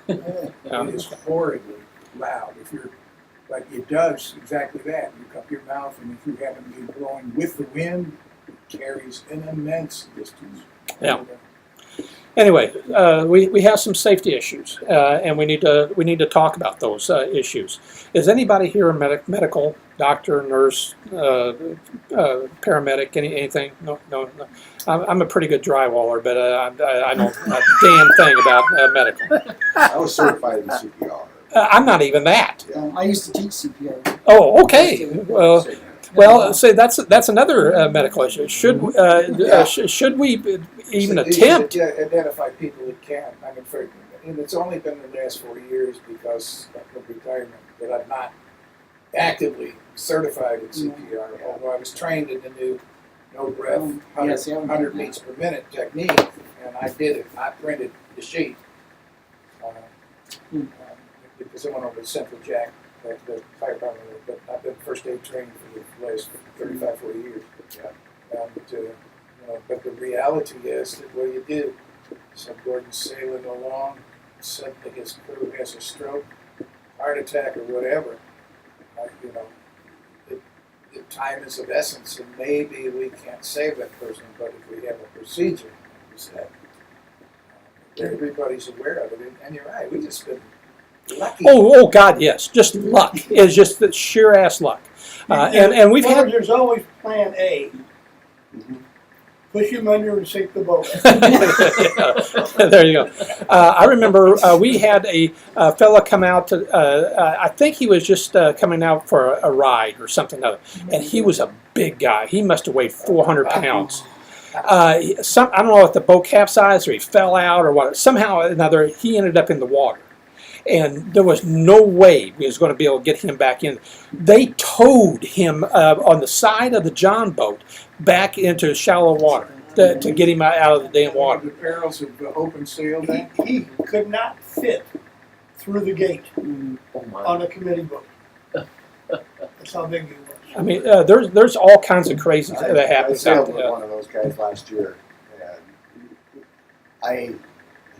It is horribly loud. If you're it does exactly that. You cup your mouth, and if you happen to be blowing with the wind, it carries an immense distance. Yeah. Anyway, we have some safety issues, and we need to talk about those issues. Is anybody here a medical doctor, nurse, paramedic, anything? No. I'm a pretty good drywaller, but I know a damn thing about medical. I was certified in CPR. I'm not even that. I used to teach CPR. Oh, okay. Well, say that's another medical issue. Should we even attempt? To identify people that can. I'm afraid and it's only been the last 4 years because of retirement that I'm not actively certified in CPR, although I was trained in the new no breath, 100, yes, yeah, 100 beats per minute technique, and I did it. I printed the sheet. Because I went over to Central Jack, the fire department, but I've been first aid trained for the last 35, 40 years. But the reality is that what you do, so Gordon's sailing along, suddenly his crew has a stroke, heart attack, or whatever. The time is of essence, and maybe we can't save that person, but if we have a procedure, like you said, everybody's aware of it. And you're right, we just been lucky. Oh, God, yes. Just luck. It's just the sheer ass luck. And we've Well, had. there's always plan A. Push him under and sink the boat. There you go. I remember we had a fella come out to. I think he was just coming out for a ride or something other, and he was a big guy. He must have weighed 400 pounds. I don't know if the boat capsized or he fell out or what. Somehow or another, he ended up in the water. And there was no way we was going to be able to get him back in. They towed him on the side of the John boat back into shallow water to get him out of the damn water. The perils of the open sail thing. He could not fit through the gate Oh my. on a committee boat. That's how big he was. I mean, there's all kinds of crazy that I happens sailed out with there. one of those guys last year, and I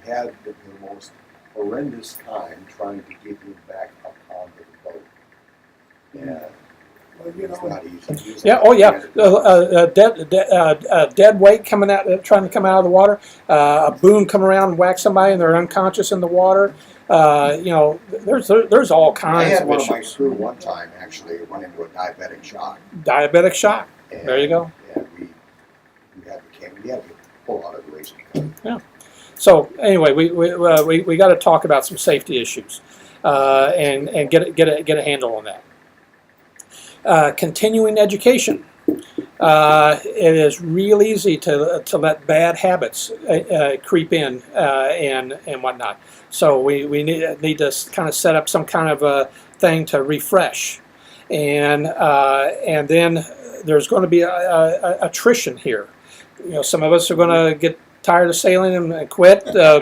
had the most horrendous time trying to get him back up onto the boat. And Well, you it's know, not easy. Yeah. Oh, yeah. Dead weight coming out, trying to come out of the water. A boom come around and whack somebody, and they're unconscious in the water. There's all I kinds had of one of my issues. crew one time actually went into a diabetic shock. Diabetic shock. And, There you go. And we had to pull out of the racing car. So anyway, we got to talk about some safety issues, and get a handle on that. Continuing education. It is real easy to let bad habits creep in and whatnot. So we need to kind of set up some kind of a thing to refresh, and then there's going to be attrition here. Some of us are going to get tired of sailing and quit. No,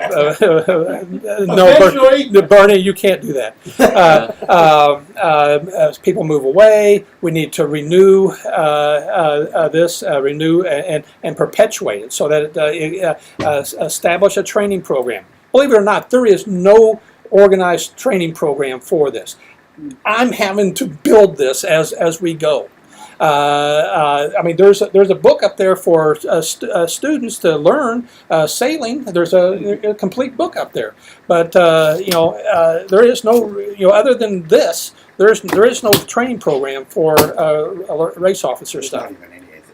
Eventually. Bernie, you can't do that. As people move away, we need to renew renew and perpetuate it so that establish a training program. Believe it or not, there is no organized training program for this. I'm having to build this as we go. I mean, there's a book up there for students to learn sailing. There's a complete book up there, but there is no other than this. There is no training program for race officer There's stuff. not even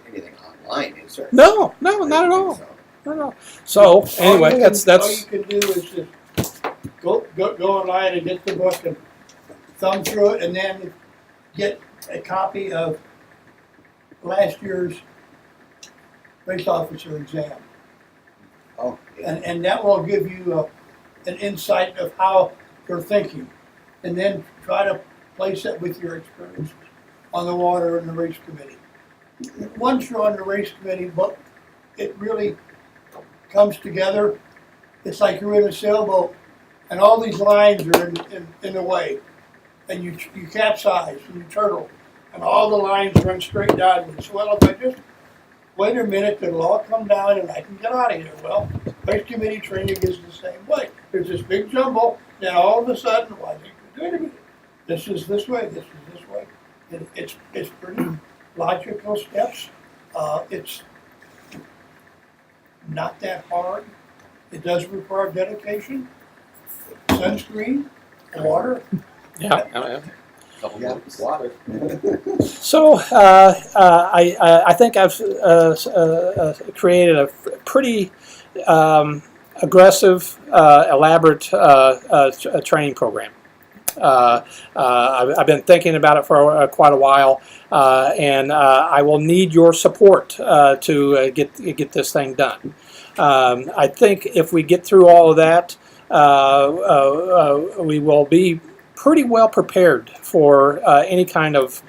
anything online, is there? No, not at all. No. So anyway, all that's you can do is just go online and get the book and thumb through it, and then get a copy of last year's race officer exam, Oh, yeah. and that will give you an insight of how they're thinking, and then try to place that with your experiences on the water and the race committee. Once you're on the race committee, but it really comes together. It's like you're in a sailboat, and all these lines are in the way, and you capsize and you turtle, and all the lines run straight downwards. Well, if I just wait a minute, it'll all come down and I can get out of here. Well, race committee training is the same way. There's this big jumble, then all of a sudden, wait a minute, this is this way, this is this way. And it's pretty logical steps. It's not that hard. It does require dedication, sunscreen, water. yeah. Couple Yeah, books. water. So I think I've created a pretty aggressive, elaborate training program. I've been thinking about it for quite a while, and I will need your support to get this thing done. I think if we get through all of that, we will be pretty well prepared for any kind of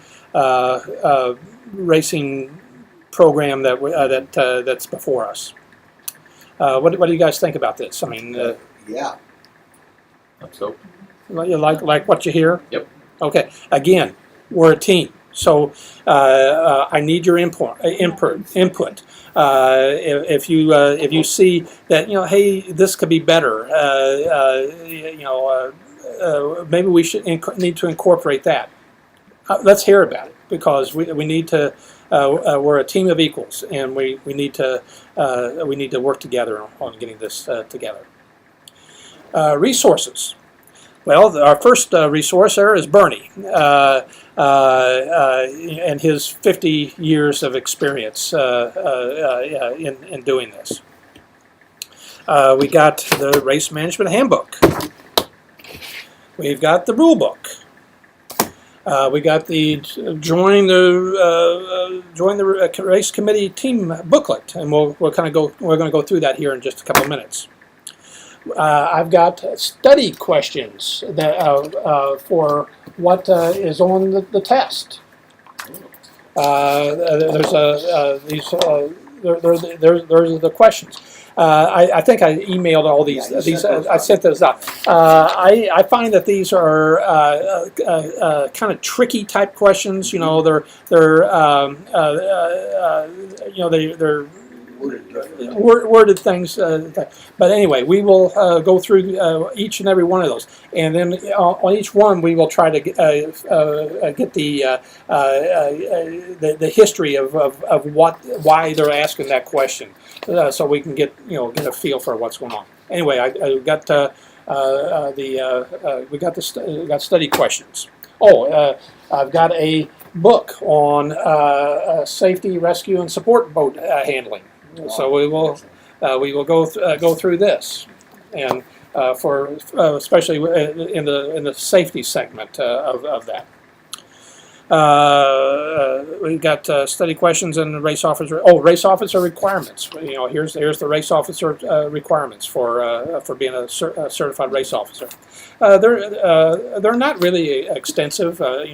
racing program that's before us. What do you guys think about this? I mean, Yeah, So, you like what you hear? Yep. Okay. Again, we're a team, so I need your input. If you see that, hey, this could be better, maybe we should need to incorporate that. Let's hear about it, because we need to. We're a team of equals, and we need to work together on getting this together. Resources. Well, our first resource there is Bernie and his 50 years of experience in doing this. We got the Race Management Handbook. We've got the Rule Book. We got the join the race committee team booklet, and we're going to go through that here in just a couple of minutes. I've got study questions that for what is on the test. There's the questions. I think I emailed all these. Yeah, I sent those out. I find that these are kind of tricky type questions. They're worded things. But anyway, we will go through each and every one of those, and then on each one we will try to get the history of why they're asking that question, so we can get a feel for what's going on. Anyway, I got we got study questions. I've got a book on safety, rescue, and support boat handling. So we will go through this, and especially in the safety segment of that. We've got study questions and race officer. Race officer requirements. Here's the race officer requirements for being a certified race officer. They're not really extensive, but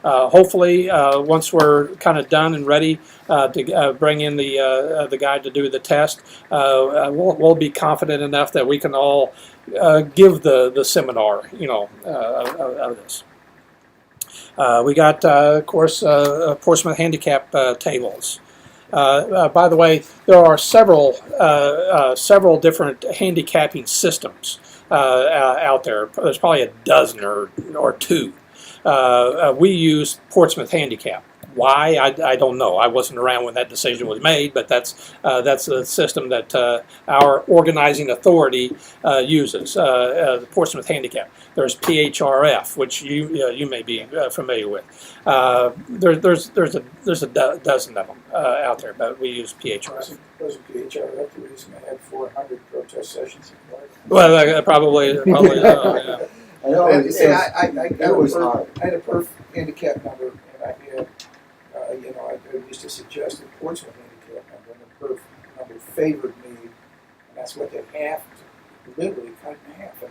hopefully once we're kind of done and ready to bring in the guy to do the test, we'll be confident enough that we can all give the seminar, of this. We got, of course, Portsmouth handicap tables. By the way, there are several different handicapping systems out there. There's probably a dozen or two. We use Portsmouth Handicap. Why? I don't know. I wasn't around when that decision was made, but that's the system that our organizing authority uses. The Portsmouth Handicap. There's PHRF, which you may be familiar with. There's a dozen of them out there, but we use PHRF. Wasn't PHRF the reason they had 400 protest sessions in Florida? Well, probably. Yeah. I know. And see, I was hard. I had a perf handicap number, and I had, I used to suggest a Portsmouth handicap number, and the perf number favored me, and that's what they literally cut in half. And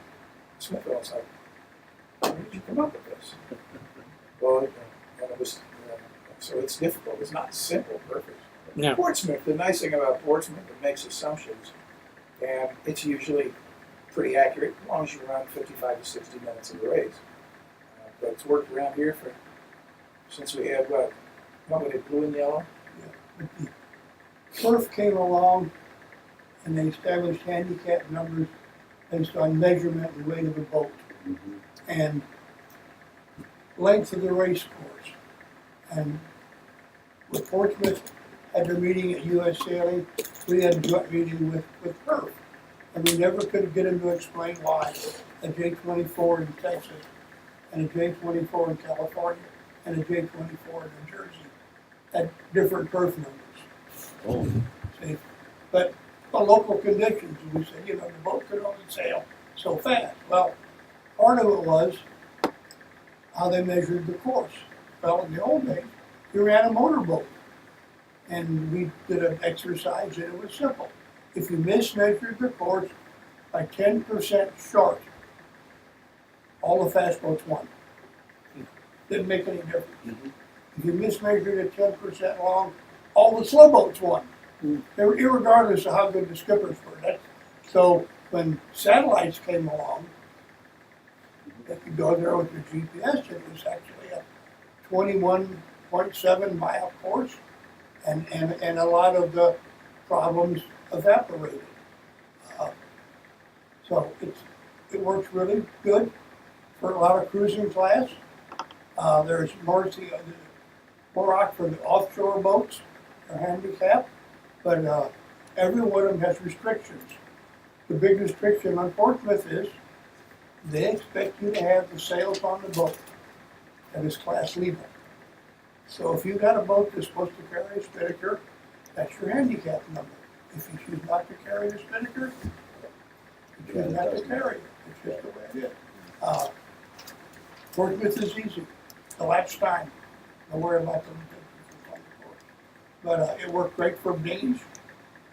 Smithville was like, "Where did you come up with this?" Well, and it was, so it's difficult. It's not simple, perfect. Yeah. Portsmouth, the nice thing about Portsmouth, it makes assumptions, and it's usually pretty accurate as long as you run 55 to 60 minutes of the race. But it's worked around here since we had what were they, blue and yellow? Perf came along and they established handicap numbers based on measurement and weight of the boat and length of the race course. And when Portsmouth had their meeting at U.S. Sailing, we had a joint meeting with Perf. And we never could get him to explain why a J24 in Texas and a J24 in California and a J24 in New Jersey had different perf numbers. See? But the local conditions, we said, the boat could only sail so fast. Well, part of it was how they measured the course. Well, in the old days, you ran a motorboat. And we did an exercise and it was simple. if you mismeasured the course by 10% short, all the fast boats won. Didn't make any difference. If you mismeasured it 10% long, all the slow boats won. Irregardless of how good the skippers were. So when satellites came along, they could go there with your GPS. It was actually a 21.7 mile course, and a lot of the problems evaporated. So it works really good for a lot of cruising class. There's more for the offshore boats are handicapped, but every one of them has restrictions. The big restriction on Portsmouth is they expect you to have the sails on the boat that is class legal. So if you got a boat that's supposed to carry a spinnaker, that's your handicap number. If you choose not to carry the spinnaker, you choose not to carry it. It's just the way it is. Portsmouth is easy. The latch time. Don't worry about them. But it worked great for dinghies.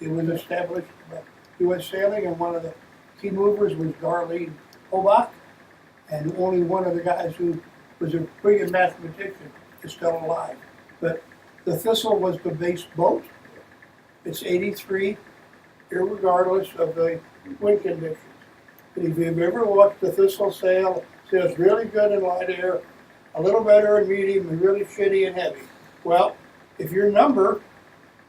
It was established by U.S. Sailing, and one of the key movers was Darlene Hobach, and only one of the guys who was a brilliant mathematician is still alive. But the Thistle was the base boat. It's 83, irregardless of the wind conditions. And if you've ever watched the Thistle sail, it sails really good in light air, a little better in medium, and really shitty in heavy. Well, if your number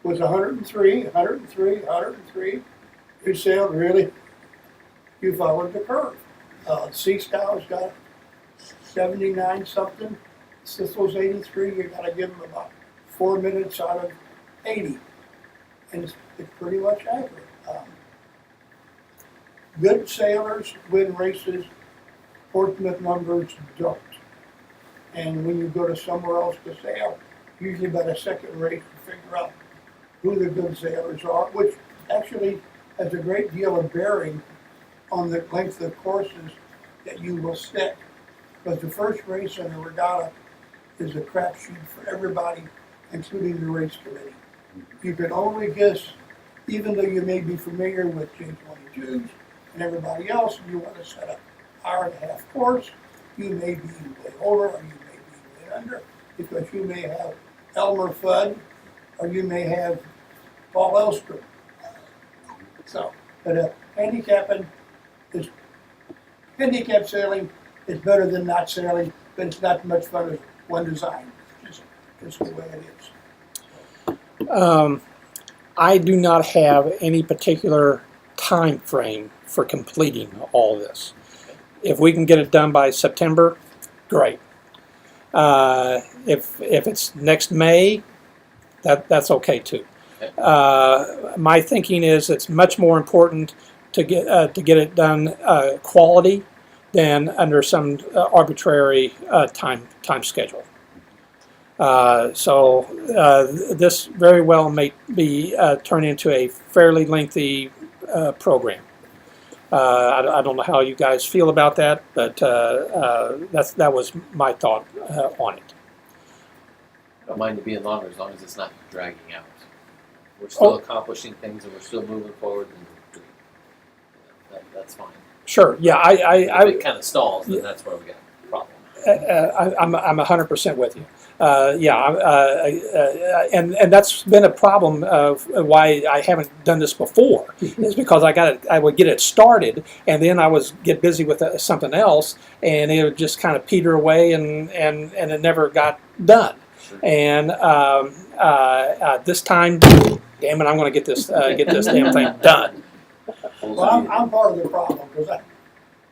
was 103, 103, 103, you sailed really, you followed the curve. Sea Scow's got 79 something, Thistle's 83, you gotta give them about 4 minutes out of 80. And it's pretty much accurate. Good sailors win races, Portsmouth numbers don't. And when you go to somewhere else to sail, usually by the second race you figure out who the good sailors are, which actually has a great deal of bearing on the length of courses that you will stick. Because the first race in a regatta is a crapshoot for everybody, including the race committee. You can only guess, even though you may be familiar with J22s and everybody else, and you want to set an hour-and-a-half course, you may be way over or you may be way under, because you may have Elmer Fudd or you may have Paul Elstrom. So, but handicap sailing is better than not sailing, but it's not much fun as one design. It's the way it is. I do not have any particular time frame for completing all this. If we can get it done by September, great. If it's next May, that's okay too. My thinking is it's much more important to get it done quality than under some arbitrary time schedule. So this very well may be turned into a fairly lengthy program. I don't know how you guys feel about that, but that was my thought on it. I don't mind it being longer as long as it's not dragging out. We're still accomplishing things and we're still moving forward, and that's fine. Sure. Yeah. If it kind of stalls, then that's where we got a problem. I'm 100% with you. And that's been a problem of why I haven't done this before. Is because I would get it started, and then I was get busy with something else, and it would just kind of peter away, and it never got done. Sure. And this time, damn it, I'm going to get this damn thing done. Well, I'm part of the problem because I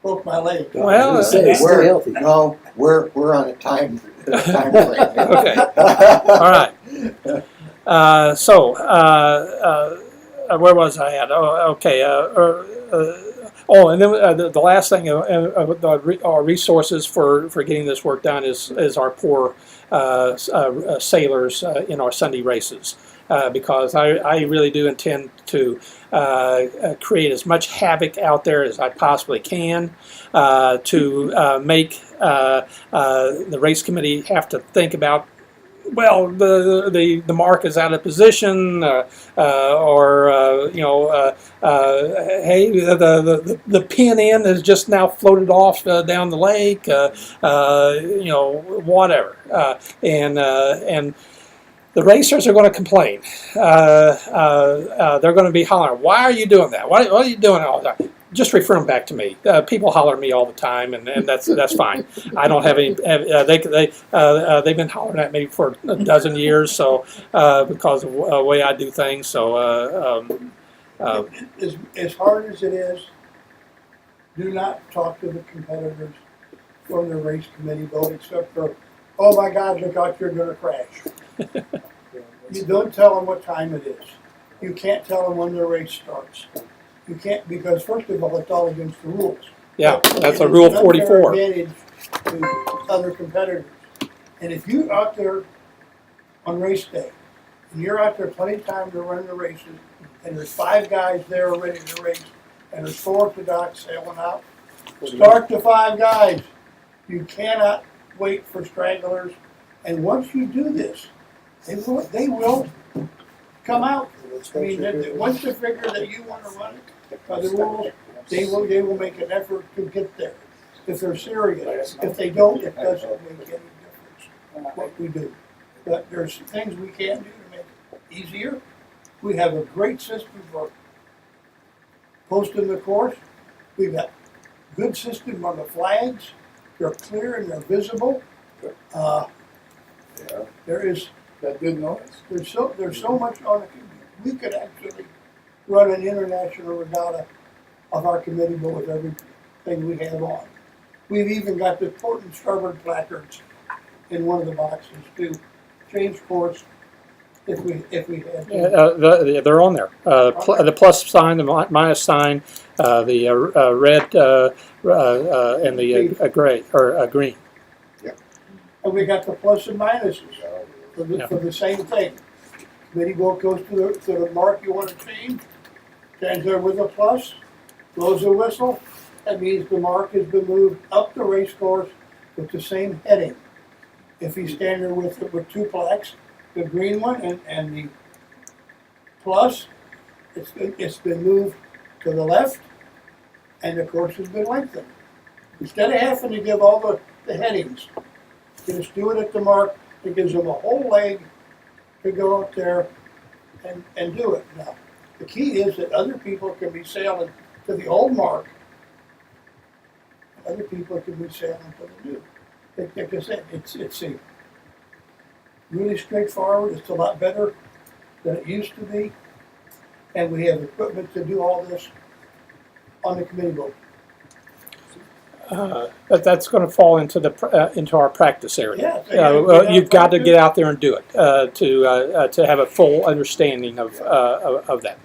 broke my leg. Well, Stay healthy. No, we're on a time frame. Okay. All right. Where was I at? Oh, okay. And then the last thing, our resources for getting this work done is our poor sailors in our Sunday races. Because I really do intend to create as much havoc out there as I possibly can to make the race committee have to think about well, the mark is out of position, or hey, the pin end is just now floated off down the lake, whatever, and the racers are going to complain. They're going to be hollering, "Why are you doing that? What are you doing all the time?" Just refer them back to me. People holler at me all the time, and that's fine. I don't have any. They've been hollering at me for a dozen years, so because of the way I do things. So As hard as it is, do not talk to the competitors from the race committee vote, except for, "Oh my God, look out, you're going to crash." You don't tell them what time it is. You can't tell them when the race starts. You can't, because first of all, it's all against the rules. yeah, that's a And Rule it's an unfair 44. advantage to other competitors. And if you're out there on race day, and you're out there plenty of time to run the races, and there's 5 guys there ready to race, and there's 4 at the dock sailing out, start the 5 guys. You cannot wait for stragglers. And once you do this, they will come out. I mean, once they figure that you want to run it by the rules, they will make an effort to get there. If they're serious. If they don't, it doesn't make any difference what we do. But there's things we can do to make it easier. We have a great system for posting the course. We've got good system on the flags. They're clear and they're visible. There is That good noise? there's so much on it. We could actually run an international regatta of our committee boat with everything we have on. We've even got the port and starboard placards in one of the boxes to change course if we had to. They're on there. The plus sign, the minus sign, the red, and the gray or green. And we got the plus and minuses for Yeah. the same thing. Committee boat goes to the mark you want to change, stands there with a plus, blows a whistle. That means the mark has been moved up the race course with the same heading. If you stand there with 2 plaques, the green one and the plus, it's been moved to the left, and the course has been lengthened. Instead of having to give all the headings, you just do it at the mark. It gives them a whole leg to go up there and do it. Now, the key is that other people can be sailing to the old mark, and other people can be sailing to the new. Like I said, it's a really straightforward. It's a lot better than it used to be, and we have equipment to do all this on the committee boat. But that's going to fall into our practice area. Yeah, You've got to get out there and do it to have a full understanding of that.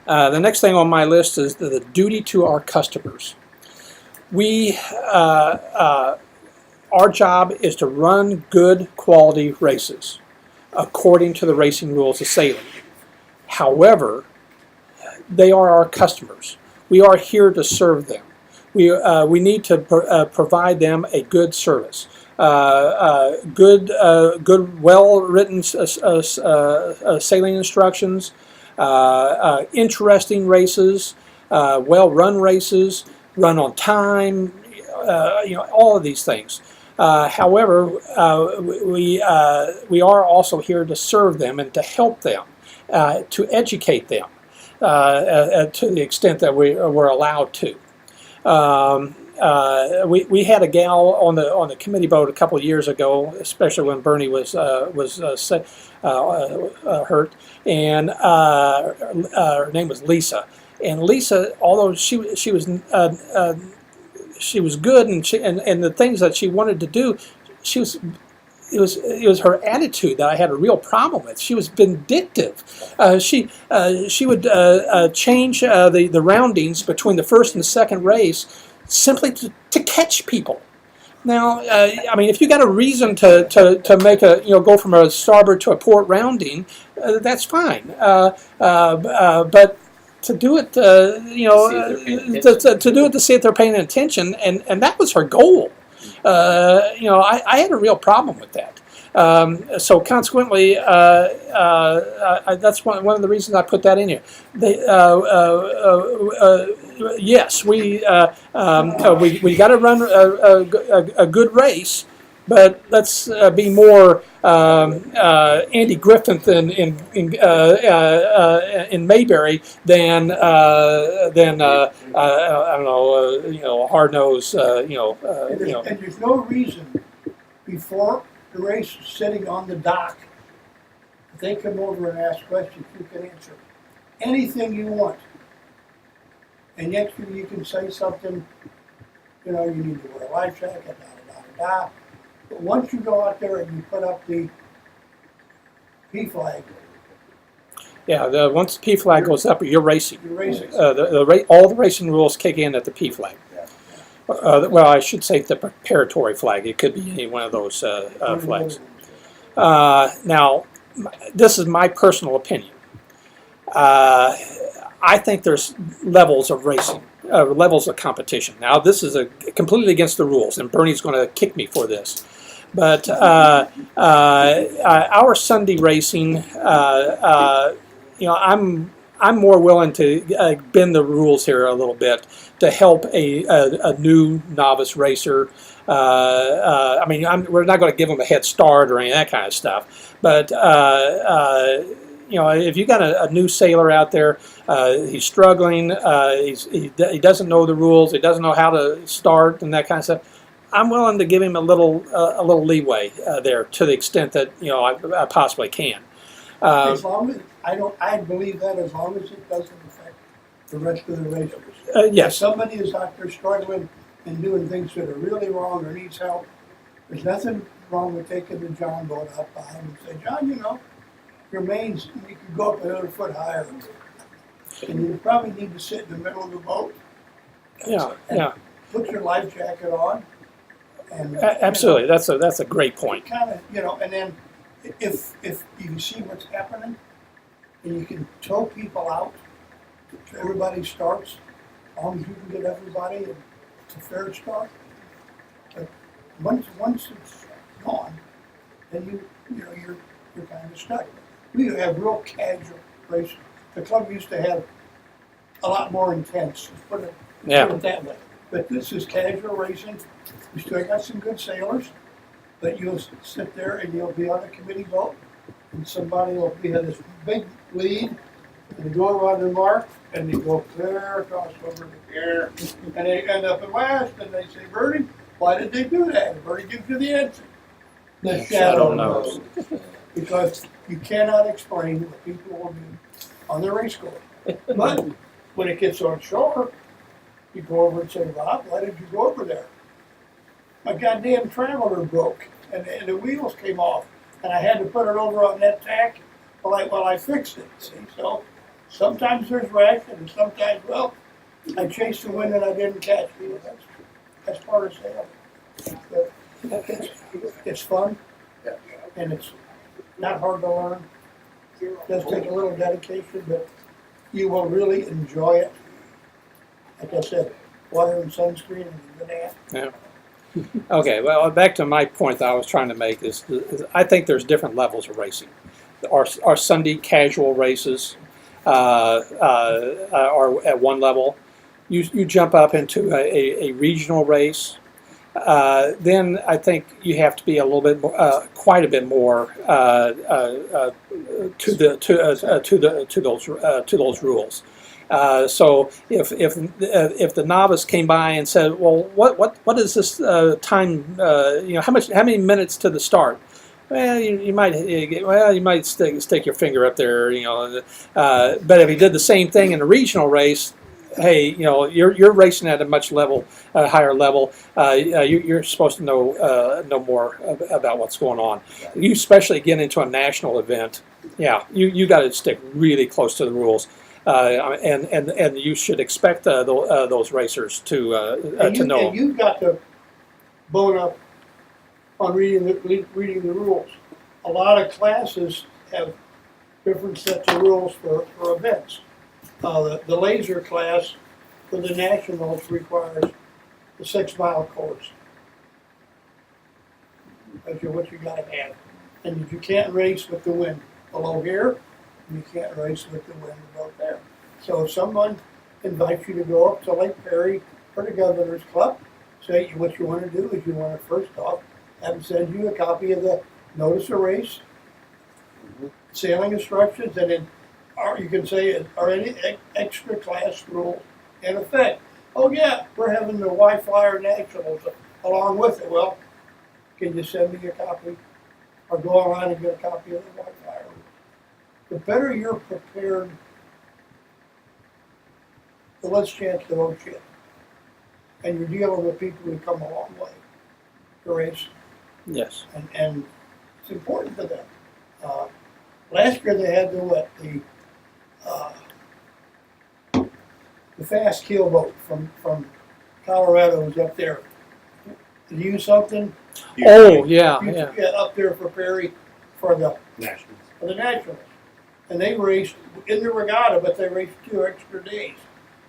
The next thing on my list is the duty to our customers. Our job is to run good quality races according to the racing rules of sailing. However, they are our customers. We are here to serve them. We need to provide them a good service, good, well-written sailing instructions, interesting races, well-run races, run on time, all of these things. However, we are also here to serve them and to help them, to educate them to the extent that we're allowed to. We had a gal on the committee boat a couple of years ago, especially when Bernie was hurt, and her name was Lisa. And Lisa, although she was good, and the things that she wanted to do, it was her attitude that I had a real problem with. She was vindictive. She would change the roundings between the first and the second race simply to catch people. Now, I mean, if you got a reason to make go from a starboard to a port rounding, that's fine. But to do it, to do it to see if they're paying attention, and that was her goal. I had a real problem with that. So consequently, that's one of the reasons I put that in here. Yes, we got to run a good race, but let's be more Andy Griffin in Mayberry than I don't know, hard nose And there's no reason before the race is sitting on the dock, if they come over and ask questions, you can answer anything you want. And next year you can say something, you know, you need to wear a life jacket, da da da da da. But once you go out there and you put up the P flag, Yeah, once the P flag goes up, you're racing. you're racing. All the racing rules kick in at the P flag. Well, I should say the preparatory flag. It could be any one of those flags. Now, this is my personal opinion. I think there's levels of racing, levels of competition. Now, this is completely against the rules, and Bernie's going to kick me for this. But our Sunday racing, I'm more willing to bend the rules here a little bit to help a new novice racer. We're not going to give them a head start or any of that kind of stuff. But if you got a new sailor out there, he's struggling, he doesn't know the rules, he doesn't know how to start and that kind of stuff. I'm willing to give him a little leeway there to the extent that I possibly can. As long as, I believe that as long as it doesn't affect the rest of the racers. Yes. If somebody is out there struggling and doing things that are really wrong or needs help, there's nothing wrong with taking the John boat out by him and say, John, your mains, you can go up another foot higher. And you probably need to sit in the middle of the boat. Yeah. Put your life jacket on. And Absolutely. That's a great point. Kind of, and then if you can see what's happening, and you can tow people out, so everybody starts, as long as you can get everybody, and it's a fair start. But once it's gone, then you're kind of stuck. We have real casual racing. The club used to have a lot more intense. Put it that way. But this is casual racing. We still got some good sailors, but you'll sit there and you'll be on a committee boat, and somebody will be in this big lead, and they go around the mark, and they go clear across over the air, and they end up in west, and they say, Bernie, why did they do that? And Bernie gives you the answer. The shadow knows. Because you cannot explain what people will do on the race course. But when it gets on shore, you go over and say, Bob, why did you go over there? My goddamn traveler broke, and the wheels came off, and I had to put it over on that tack while I fixed it, see? So sometimes there's rash, and sometimes, I chased the wind and I didn't catch it. That's part of sailing. But it's fun, and it's not hard to learn. It does take a little dedication, but you will really enjoy it. Like I said, water and sunscreen and a good hat. Yeah. Okay, well, back to my point that I was trying to make is I think there's different levels of racing. Our Sunday casual races are at one level. You jump up into a regional race, then I think you have to be a little bit more, quite a bit more to those rules. So if the novice came by and said, well, what is this time? How many minutes to the start? Well, you might stick your finger up there, but if he did the same thing in a regional race, hey, you're racing at a much higher level. You're supposed to know more about what's going on. You especially get into a national event. Yeah, you got to stick really close to the rules. And you should expect those racers to know. And you've got to bone up on reading the rules. A lot of classes have different sets of rules for events. The laser class for the nationals requires the 6 mile course. That's what you got to have. And you can't race with the wind below here, and you can't race with the wind above there. So if someone invites you to go up to Lake Perry for the Governor's Club, say what you want to do is you want to first off have them send you a copy of the notice of race, sailing instructions, and then or you can say, are any extra class rules in effect? Oh yeah, we're having the Y-Flyer Nationals along with it. Well, can you send me a copy? Or go online and get a copy of the Y-Flyer rules. The better you're prepared, the less chance to vote shit. And you're dealing with people who come a long way to race, Yes. and it's important to them. Last year they had the fast keel boat from Colorado was up there. Did you use something? Oh, yeah. Up there for Perry for the Nationals. And they raced in the regatta, but they raced 2 extra days.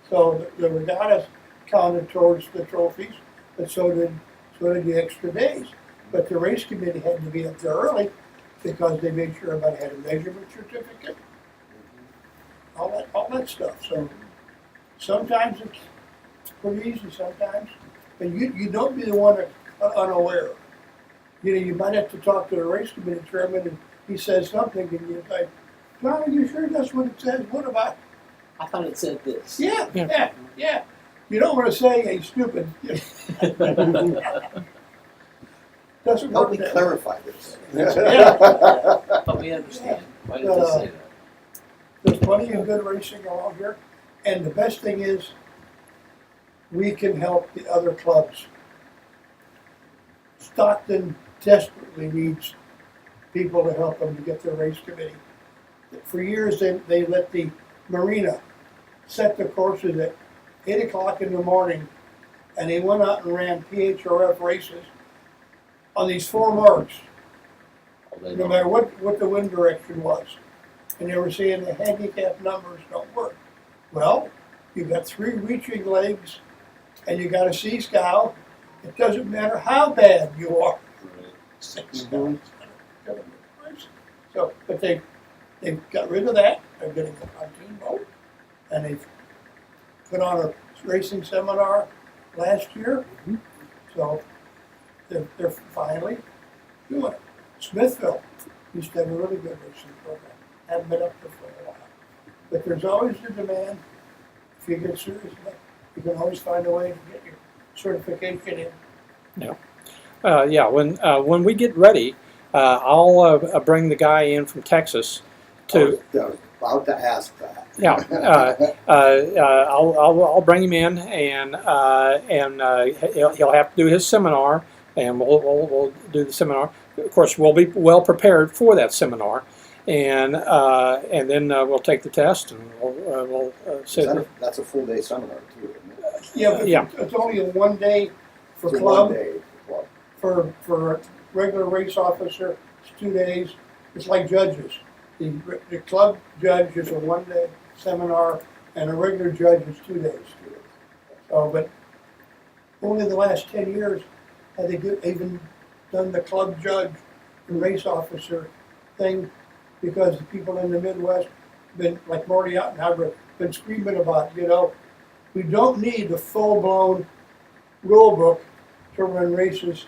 So the regattas counted towards the trophies, but so did the extra days. But the race committee had to be up there early because they made sure everybody had a measurement certificate, all that stuff. So sometimes it's pretty easy sometimes. And you don't be the one that's unaware. You know, you might have to talk to the race committee chairman and he says something and you're like, John, are you sure that's what it says? What about? I thought it said this. Yeah. You don't want to say, hey, stupid. Doesn't Help work me that way. clarify this. Help me understand. Why did they say that? There's plenty of good racing along here. And the best thing is, we can help the other clubs. Stockton desperately needs people to help them to get their race committee. For years, they let the marina set the courses at 8 o'clock in the morning, and they went out and ran PHRF races on these 4 marks, All day no long. matter what the wind direction was. And they were saying the handicap numbers don't work. Well, you've got 3 reaching legs, and you got a sea scow. It doesn't matter how bad you are. So, but they've got rid of that. They're getting a pontoon boat, and they've put on a racing seminar last year. So they're finally doing it. Smithville used to have a really good racing program. Haven't been up there for a while, but there's always a demand. If you get serious enough, you can always find a way to get your certification in. When we get ready, I'll bring the guy in from Texas to. I was about to ask that. Yeah, I'll bring him in, and he'll have to do his seminar, and we'll do the seminar. Of course, we'll be well prepared for that seminar, and then we'll take the test, and we'll sit. That's a full day seminar too, isn't it? Yeah, but Yeah. it's only a 1 day for It's a club. 1 day for club. For a regular race officer, it's 2 days. It's like judges. The club judge is a 1 day seminar, and a regular judge is 2 days. So, but only the last 10 years have they even done the club judge and race officer thing, because the people in the Midwest, been like Marty Ottenheimer, been screaming about, we don't need the full-blown rule book to run races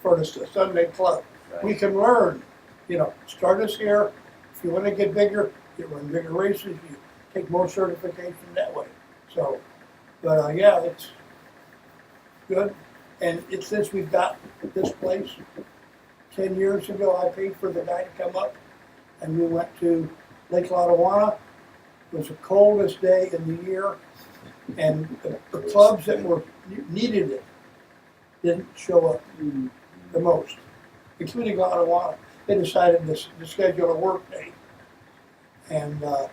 for the Sunday club. We can learn, start us here. If you want to get bigger, you run bigger races, you take more certification that way. So, but it's good. And since we've got this place, 10 years ago, I paid for the guy to come up, and we went to Lake Lotawana. It was the coldest day in the year, and the clubs that needed it didn't show up the most, including Lotawana. They decided to schedule a work day, and it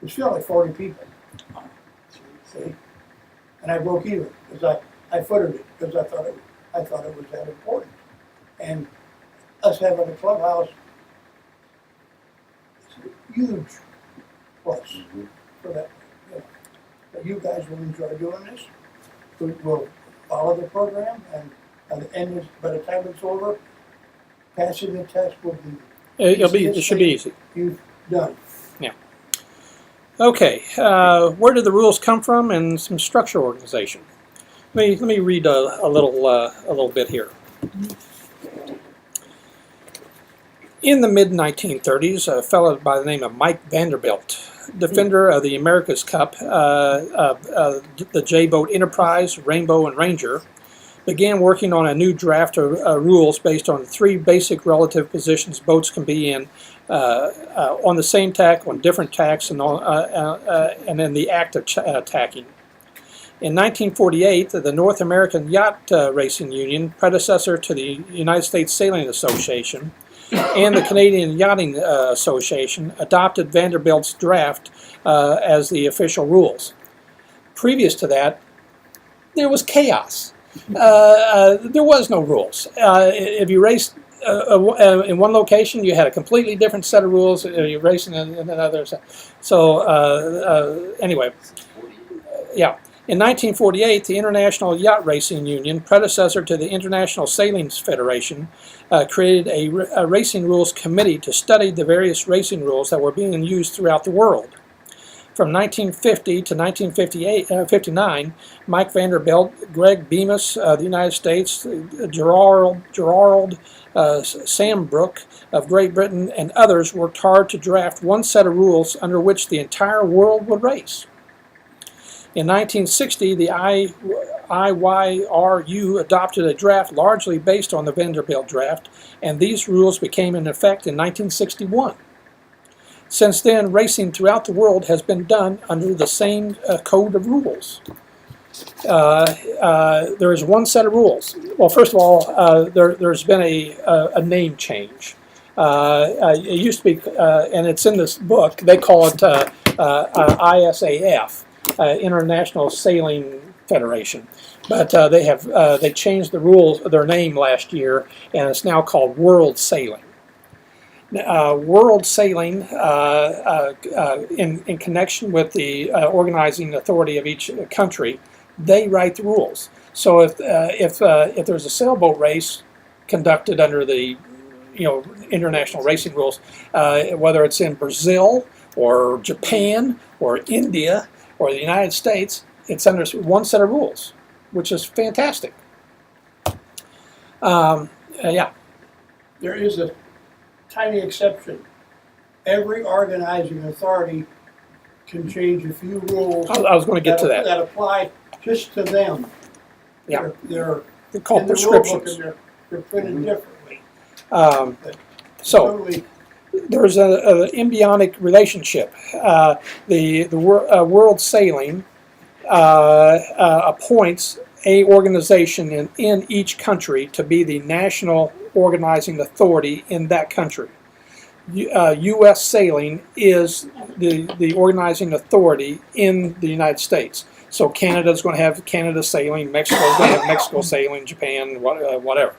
was still like 40 people. See, and I broke even because I footed it because I thought it was that important, and us having a clubhouse is a huge plus for that. But you guys will enjoy doing this. We'll follow the program, and by the time it's over, passing the test will be, It should be easy. you've done. Okay, where did the rules come from, and some structure organization? Let me read a little bit here. In the mid-1930s, a fellow by the name of Mike Vanderbilt, defender of the America's Cup, the J-Boat Enterprise, Rainbow, and Ranger, began working on a new draft of rules based on 3 basic relative positions boats can be in on the same tack, on different tacks, and in the act of tacking. In 1948, the North American Yacht Racing Union, predecessor to the United States Sailing Association, and the Canadian Yachting Association, adopted Vanderbilt's draft as the official rules. Previous to that, there was chaos. There was no rules. If you raced in one location, you had a completely different set of rules. You're racing in another. So anyway, yeah. In 1948, the International Yacht Racing Union, predecessor to the International Sailing Federation, created a racing rules committee to study the various racing rules that were being used throughout the world. From 1950 to 1959, Mike Vanderbilt, Greg Bemis of the United States, Gerald Sambrook of Great Britain, and others worked hard to draft one set of rules under which the entire world would race. In 1960, the IYRU adopted a draft largely based on the Vanderbilt draft, and these rules became in effect in 1961. Since then, racing throughout the world has been done under the same code of rules. There is one set of rules. Well, first of all, there's been a name change. It used to be, and it's in this book, they call it ISAF, International Sailing Federation. But they changed the rules, their name last year, and it's now called World Sailing. World Sailing, in connection with the organizing authority of each country, they write the rules. So if there's a sailboat race conducted under the international racing rules, whether it's in Brazil or Japan or India or the United States, it's under one set of rules, which is fantastic. Yeah. There is a tiny exception. Every organizing authority can change a few rules. I was going to get to that. That apply just to them. Yeah. They're called in the rule book prescriptions. and they're printed differently. So Totally. there's an embryonic relationship. The World Sailing appoints a organization in each country to be the national organizing authority in that country. U.S. Sailing is the organizing authority in the United States. So Canada's going to have Canada Sailing, Mexico's going to have Mexico Sailing, Japan, whatever.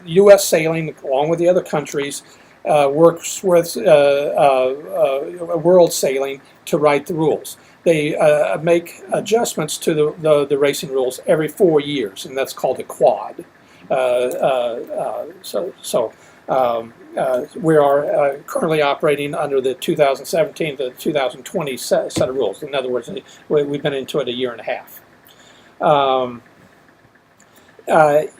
U.S. Sailing, along with the other countries, works with World Sailing to write the rules. They make adjustments to the racing rules every 4 years, and that's called a quad. We are currently operating under the 2017 to 2020 set of rules. In other words, we've been into it a year and a half.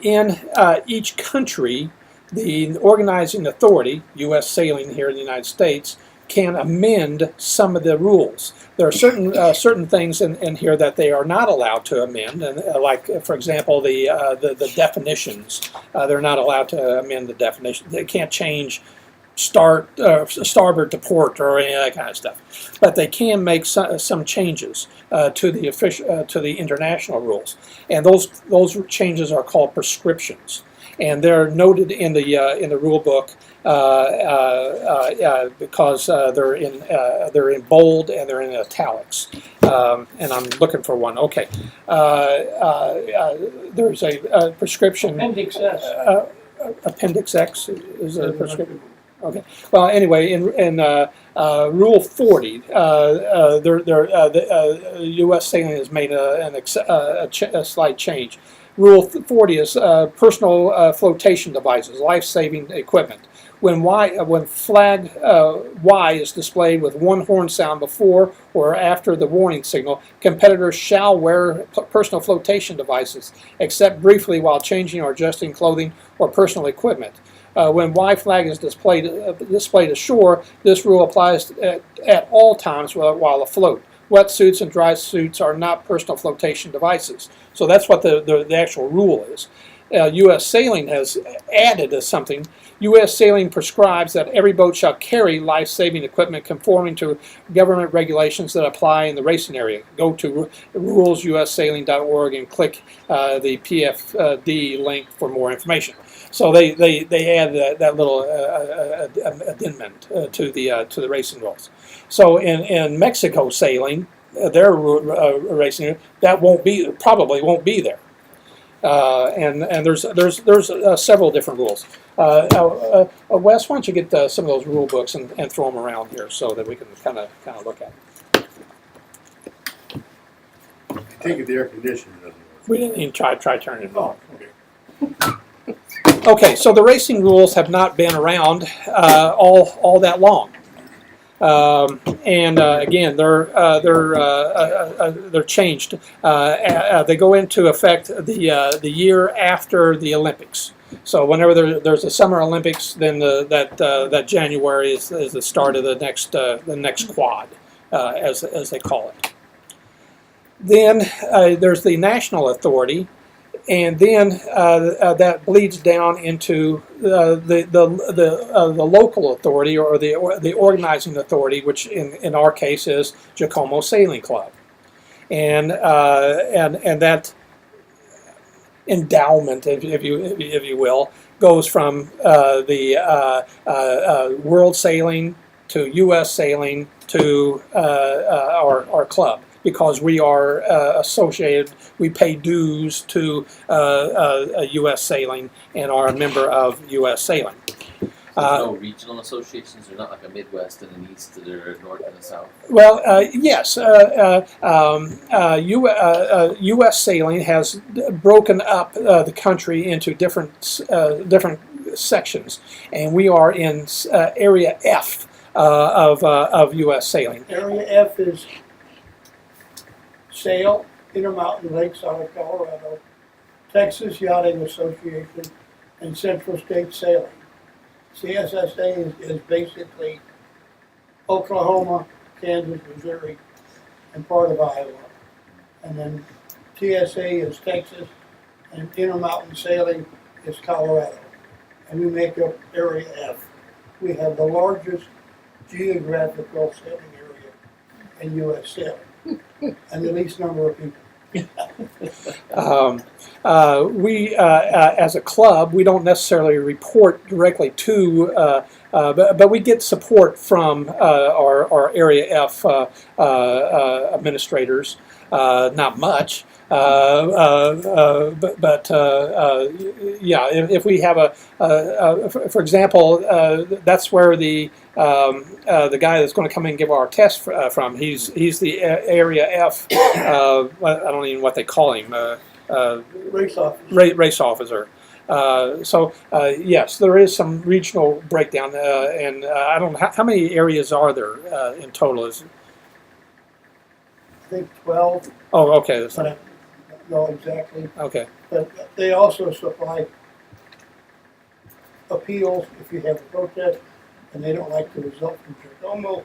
In each country, the organizing authority, U.S. Sailing here in the United States, can amend some of the rules. There are certain things in here that they are not allowed to amend, and like, for example, the definitions. They're not allowed to amend the definition. They can't change starboard to port or any of that kind of stuff. But they can make some changes to the international rules, and those changes are called prescriptions, and they're noted in the rule book because they're in bold and they're in italics. And I'm looking for one. Okay, there's a prescription. Appendix S. Appendix X is a prescription. Okay. Well, anyway, in Rule 40, the U.S. Sailing has made a slight change. Rule 40 is personal flotation devices, life-saving equipment. When flag Y is displayed with one horn sound before or after the warning signal, competitors shall wear personal flotation devices, except briefly while changing or adjusting clothing or personal equipment. When Y flag is displayed ashore, this rule applies at all times while afloat. Wetsuits and dry suits are not personal flotation devices. So that's what the actual rule is. U.S. Sailing has added something. U.S. Sailing prescribes that every boat shall carry life-saving equipment conforming to government regulations that apply in the racing area. Go to rulesussailing.org and click the PFD link for more information. So they add that little amendment to the racing rules. So in Mexico Sailing, their racing, that probably won't be there. And there's several different rules. Wes, why don't you get some of those rule books and throw them around here so that we can kind of look at them. I take it the air conditioner doesn't work. We didn't even try turning it on. Oh, okay. Okay, so the racing rules have not been around all that long. Again, they're changed. They go into effect the year after the Olympics. So whenever there's a Summer Olympics, then that January is the start of the next quad, as they call it. Then there's the national authority. And then that bleeds down into the local authority or the organizing authority, which in our case is Jacomo Sailing Club, and that endowment, if you will, goes from the World Sailing to U.S. Sailing to our club. Because we are associated, we pay dues to U.S. Sailing and are a member of U.S. Sailing. No regional associations? They're not like a Midwest and an East or a North and a South? Well, yes. U.S. Sailing has broken up the country into different sections, and we are in Area F of U.S. Sailing. Area F is Sail, Intermountain Lakes out of Colorado, Texas Yachting Association, and Central States Sailing. CSSA is basically Oklahoma, Kansas, Missouri, and part of Iowa. And then TSA is Texas, and Intermountain Sailing is Colorado. And we make up Area F. We have the largest geographical sailing area in U.S. sailing. And the least number of people. We, as a club, we don't necessarily report directly to, but we get support from our Area F administrators. Not much, but yeah. If we have for example, that's where the guy that's going to come in and give our test from. He's the Area F. I don't even know what they call him. Race officer. Race officer. So yes, there is some regional breakdown, and I don't know how many areas are there in total. I think 12, Oh, okay. That's but I don't know exactly. okay. But they also supply appeals if you have a protest and they don't like the result from Jacomo.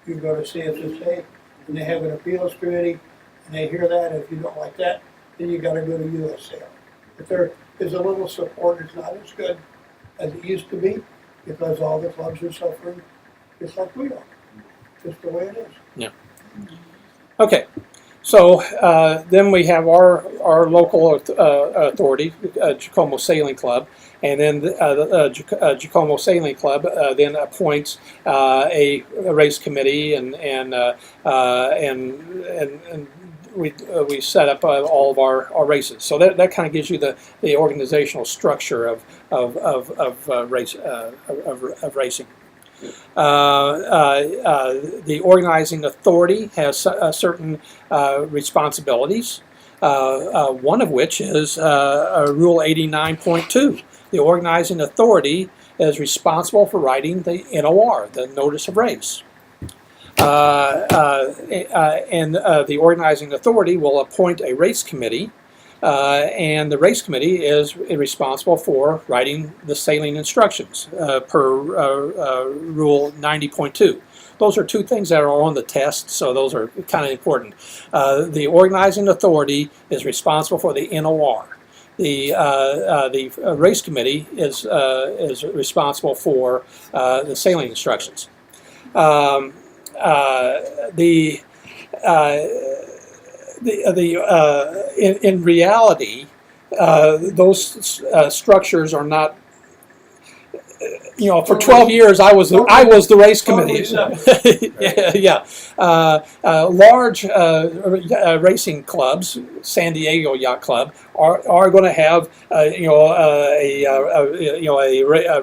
You go to CSSA and they have an appeals committee and they hear that. If you don't like that, then you got to go to U.S. Sail. But there is a little support. It's not as good as it used to be because all the clubs are suffering just like we are. Just the way it is. Yeah. Okay. So then we have our local authority, Jacomo Sailing Club, and then Jacomo Sailing Club then appoints a race committee, and we set up all of our races. So that kind of gives you the organizational structure of racing. The organizing authority has certain responsibilities. One of which is Rule 89.2. The organizing authority is responsible for writing the NOR, the Notice of Race. And the organizing authority will appoint a race committee, and the race committee is responsible for writing the sailing instructions per Rule 90.2. Those are two things that are on the test, so those are kind of important. The organizing authority is responsible for the NOR. The race committee is responsible for the sailing instructions. In reality, those structures are not. You know, for 12 years, I was the race committee. Yeah. Large racing clubs, San Diego Yacht Club, are going to have a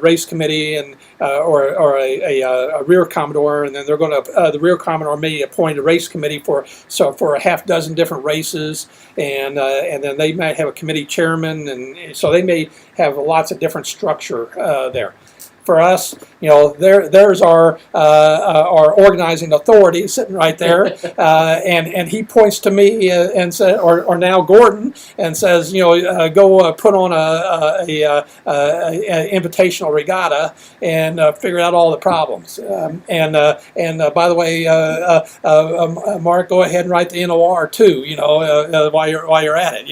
race committee and or a rear commodore, and then they're going to the rear commodore may appoint a race committee for a half dozen different races, and then they might have a committee chairman, and so they may have lots of different structure there. For us, there's our organizing authority sitting right there, and he points to me and says, or now Gordon, and says, go put on a invitational regatta and figure out all the problems. And by the way, Mark, go ahead and write the NOR too. While you're at it.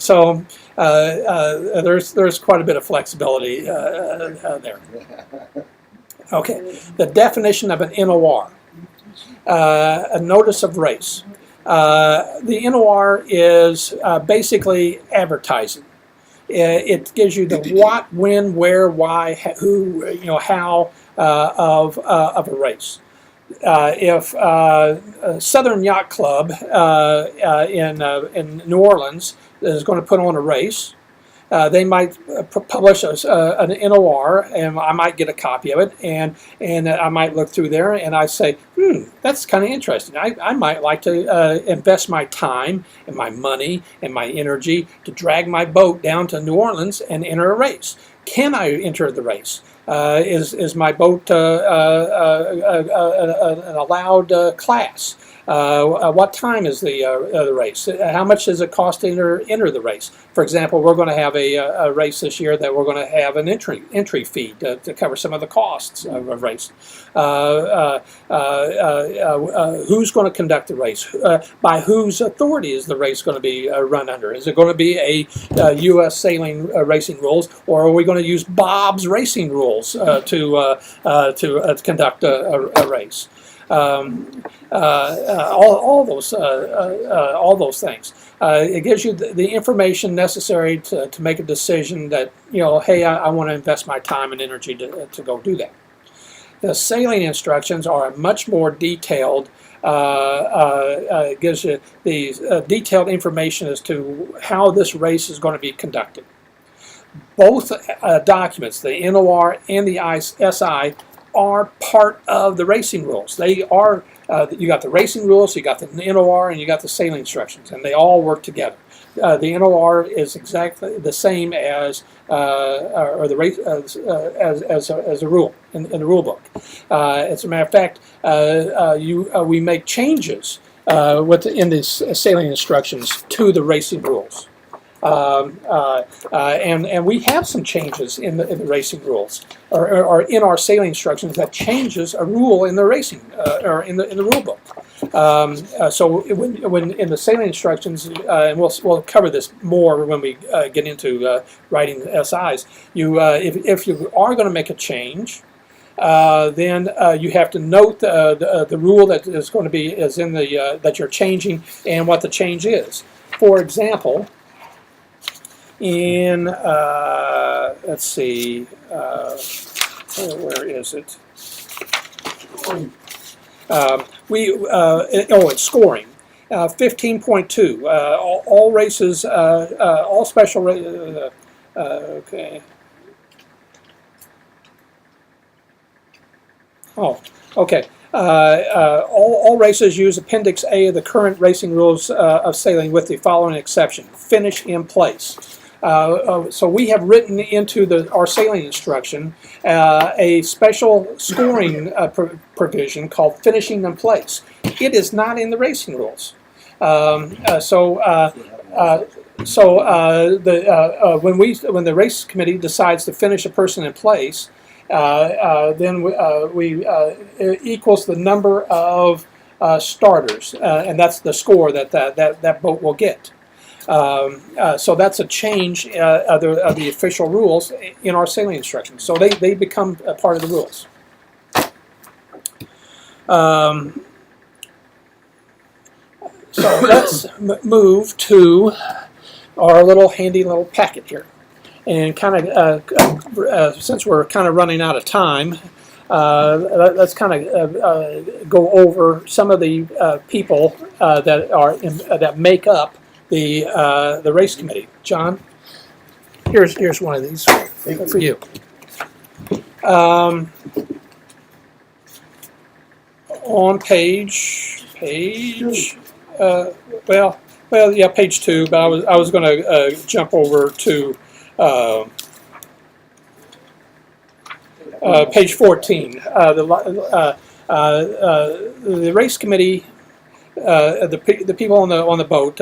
So. There's quite a bit of flexibility there. Okay, the definition of an NOR, a notice of race. The NOR is basically advertising. It gives you the what, when, where, why, who, how of a race. If Southern Yacht Club in New Orleans is going to put on a race, they might publish an NOR, and I might get a copy of it, and I might look through there, and I say, that's kind of interesting. I might like to invest my time and my money and my energy to drag my boat down to New Orleans and enter a race. Can I enter the race? Is my boat an allowed class? What time is the race? How much does it cost to enter the race? For example, we're going to have a race this year that we're going to have an entry fee to cover some of the costs of a race. Who's going to conduct the race? By whose authority is the race going to be run under? Is it going to be a U.S. sailing racing rules, or are we going to use Bob's racing rules to conduct a race? All those things. It gives you the information necessary to make a decision that, hey, I want to invest my time and energy to go do that. The sailing instructions are much more detailed. It gives you the detailed information as to how this race is going to be conducted. Both documents, the NOR and the SI, are part of the racing rules. They are, you got the racing rules, you got the NOR, and you got the sailing instructions, and they all work together. The NOR is exactly the same as or the race as a rule in the rule book. As a matter of fact, we make changes in the sailing instructions to the racing rules. And we have some changes in the racing rules, or in our sailing instructions that changes a rule in the racing or in the rule book. So when in the sailing instructions, and we'll cover this more when we get into writing the SIs. If you are going to make a change, then you have to note the rule that is going to be in the that you're changing and what the change is. For example. In, let's see, where is it? It's scoring. 15.2, all races, all special races, okay. Oh, okay. All races use Appendix A of the current racing rules of sailing with the following exception: finish in place. So we have written into our sailing instruction a special scoring provision called finishing in place. It is not in the racing rules. When the race committee decides to finish a person in place, then it equals the number of starters, and that's the score that boat will get. So that's a change of the official rules in our sailing instructions. So they become a part of the rules. So let's move to our handy little packet here. And kind of, since we're kind of running out of time, let's kind of go over some of the people that make up the race committee. John, here's one of these for you. On page, page 2. But I was going to jump over to page 14. The race committee, the people on the boat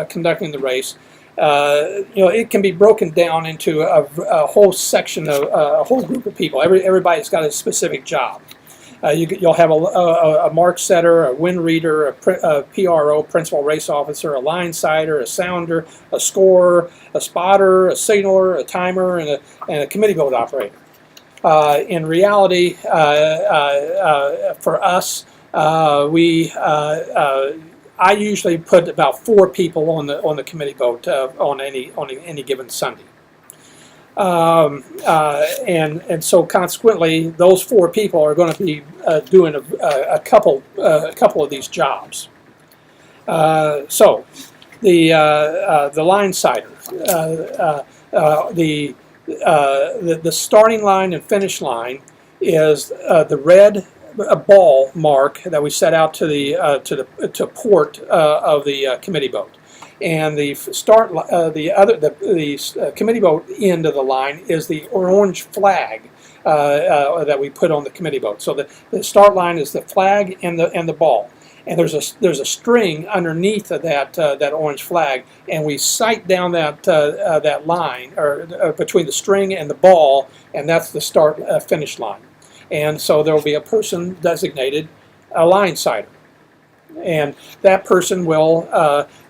conducting the race, it can be broken down into a whole section of a whole group of people. Everybody's got a specific job. You'll have a mark setter, a wind reader, a PRO, principal race officer, a line sighter, a sounder, a scorer, a spotter, a signaler, a timer, and a committee boat operator. In reality, for us, I usually put about 4 people on the committee boat on any given Sunday. And so consequently, those 4 people are going to be doing a couple of these jobs. So the line sighter, the starting line and finish line is the red ball mark that we set out to port of the committee boat. And the committee boat end of the line is the orange flag that we put on the committee boat. So the start line is the flag and the ball, and there's a string underneath of that orange flag, and we sight down that line or between the string and the ball, and that's the start finish line. And so there will be a person designated a line sighter. And that person will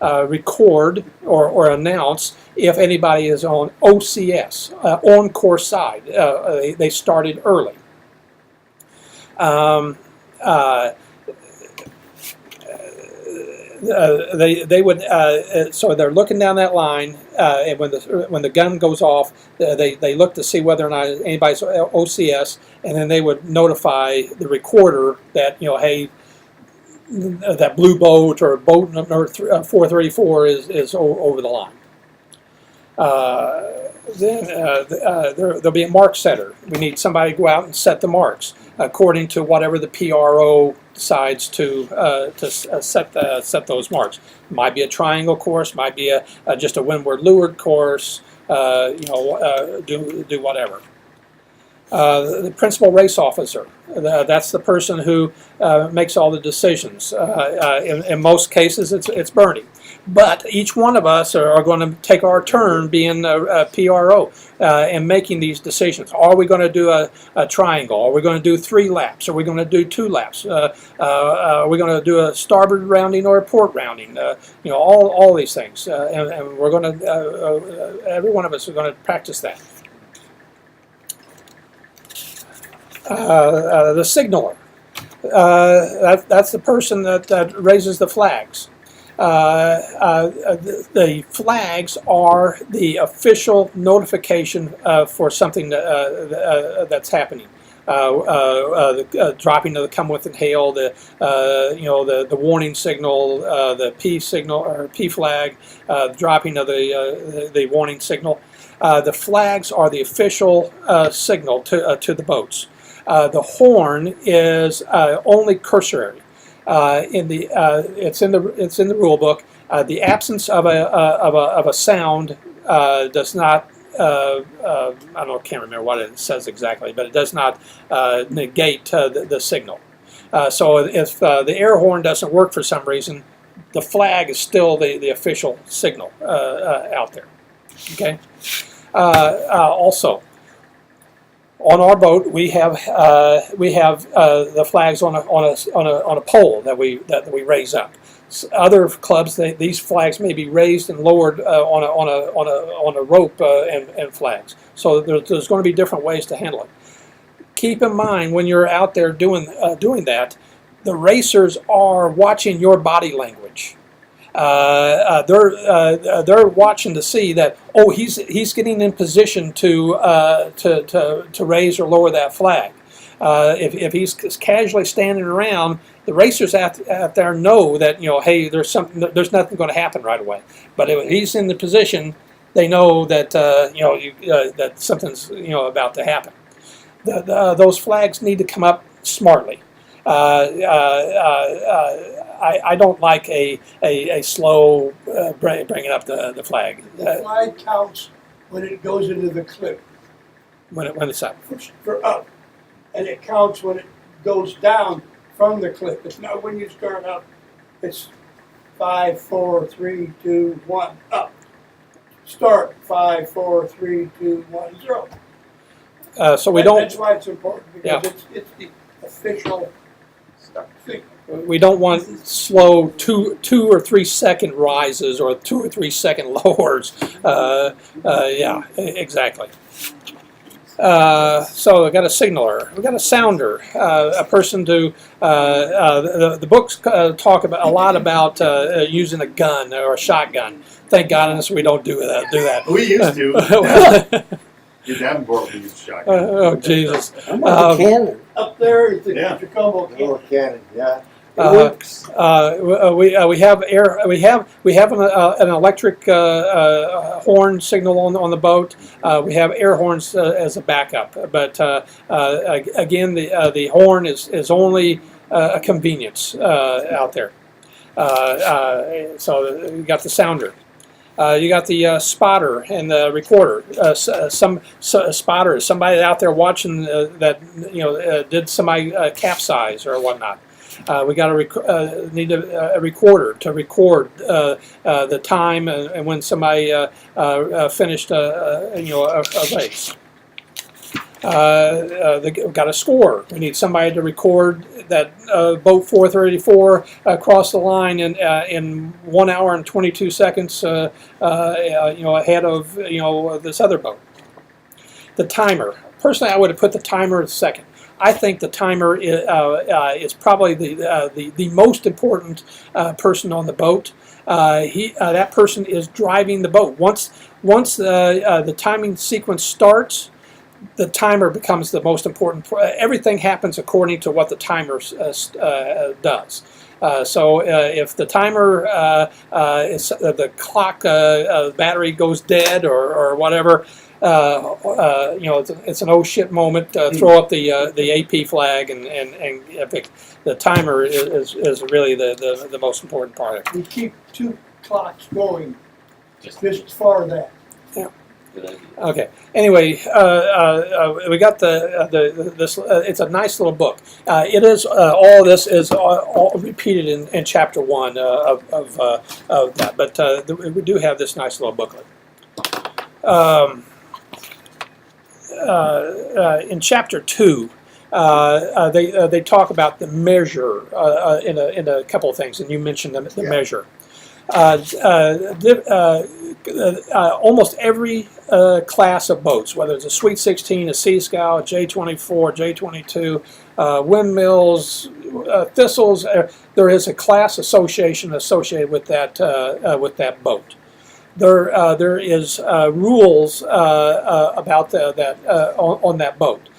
record or announce if anybody is on OCS, on course side. They started early. They would so they're looking down that line, and when the gun goes off, they look to see whether or not anybody's OCS, and then they would notify the recorder that hey, that blue boat or boat number 434 is over the line. Then there'll be a mark setter. We need somebody to go out and set the marks according to whatever the PRO decides to set those marks. Might be a triangle course, might be just a windward leeward course. Do whatever. The principal race officer, that's the person who makes all the decisions. In most cases, it's Bernie. But each one of us are going to take our turn being a PRO and making these decisions. Are we going to do a triangle? Are we going to do 3 laps? Are we going to do 2 laps? Are we going to do a starboard rounding or a port rounding? All these things. And we're going to, every one of us are going to practice that. The signaler. That's the person that raises the flags. The flags are the official notification for something that's happening. The dropping of the come with and hail, the warning signal, the P signal or P flag, dropping of the warning signal. The flags are the official signal to the boats. The horn is only cursory. It's in the rule book. The absence of a sound does not. Can't remember what it says exactly, but it does not negate the signal. So if the air horn doesn't work for some reason, the flag is still the official signal out there. Okay. Also, on our boat, we have the flags on a pole that we raise up. Other clubs, these flags may be raised and lowered on a rope and flags. So there's going to be different ways to handle it. Keep in mind when you're out there doing that, the racers are watching your body language. They're watching to see that, oh, he's getting in position to raise or lower that flag. If he's casually standing around, the racers out there know that, hey, there's nothing going to happen right away. But if he's in the position, they know that that something's about to happen. Those flags need to come up smartly. I don't like a slow bringing up the flag. The flag counts when it goes into the clip. When it's up. For up. And it counts when it goes down from the clip. It's not when you start up. It's 5, 4, 3, 2, 1, up. Start 5, 4, 3, 2, 1, 0. So we don't. That's why it's important, because it's the official thing. We don't want slow 2 or 3 second rises or 2 or 3 second lowers. Yeah, exactly. So we got a signaler, we got a sounder, a person to. The books talk a lot about using a gun or a shotgun. Thank goodness we don't do that. We used to. Your Davenport we used shotgun. Oh Jesus! I'm on the cannon. Up there is the Yeah. Jacombo The little cannon, yeah. It Uh, works. we have an electric horn signal on the boat. We have air horns as a backup, but again, the horn is only a convenience out there. So you got the sounder. You got the spotter and the recorder. Some spotter is somebody out there watching that did somebody capsize or whatnot. We got need a recorder to record the time and when somebody finished a race. We've got a score. We need somebody to record that boat 434 across the line in 1 hour and 22 seconds, ahead of this other boat. The timer. Personally, I would have put the timer at second. I think the timer is probably the most important person on the boat. That person is driving the boat. Once the timing sequence starts, the timer becomes the most important. Everything happens according to what the timer does. So if the timer the clock battery goes dead or whatever, it's an oh shit moment. Throw up the AP flag and the timer is really the most important part of it. We keep 2 clocks going Just just for that. good idea. Okay. Anyway, we got this. It's a nice little book. It is all this is all repeated in chapter 1 of that. But we do have this nice little booklet. In chapter 2, they talk about the measure in a couple of things, and you mentioned the measure. Almost every class of boats, whether it's a Sweet 16, a Sea Scow, a J24, J22, windmills, thistles, there is a class association associated with that boat. There is rules about that on that boat.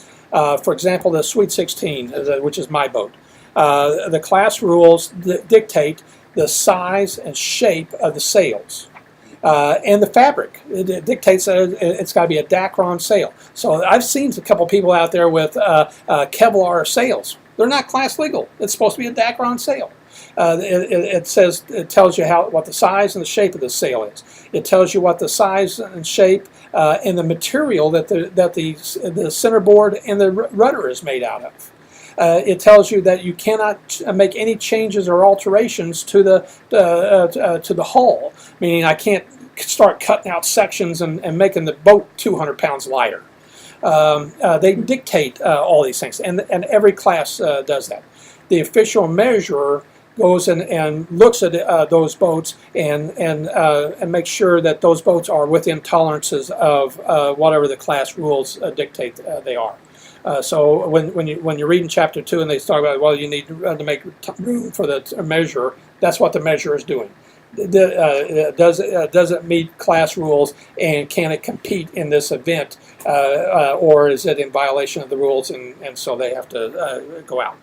For example, the Sweet 16, which is my boat, the class rules dictate the size and shape of the sails. And the fabric, it dictates that it's got to be a Dacron sail. So I've seen a couple people out there with Kevlar sails. They're not class legal. It's supposed to be a Dacron sail. It tells you what the size and the shape of the sail is. It tells you what the size and shape and the material that the centerboard and the rudder is made out of. It tells you that you cannot make any changes or alterations to the hull, meaning I can't start cutting out sections and making the boat 200 pounds lighter. They dictate all these things, and every class does that. The official measurer goes and looks at those boats and makes sure that those boats are within tolerances of whatever the class rules dictate they are. So when you're reading chapter 2 and they talk about, well, you need to make room for the measure, that's what the measure is doing. Does it meet class rules, and can it compete in this event, or is it in violation of the rules, and so they have to go out.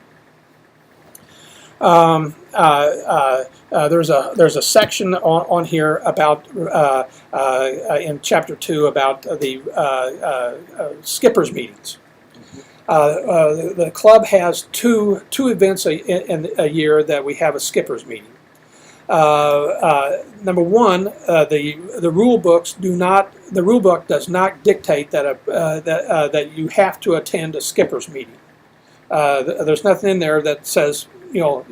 There's a section on here about in chapter 2 about the skippers meetings. The club has two events in a year that we have a skippers meeting. Number one, the rule books the rule book does not dictate that you have to attend a skippers meeting. There's nothing in there that says, now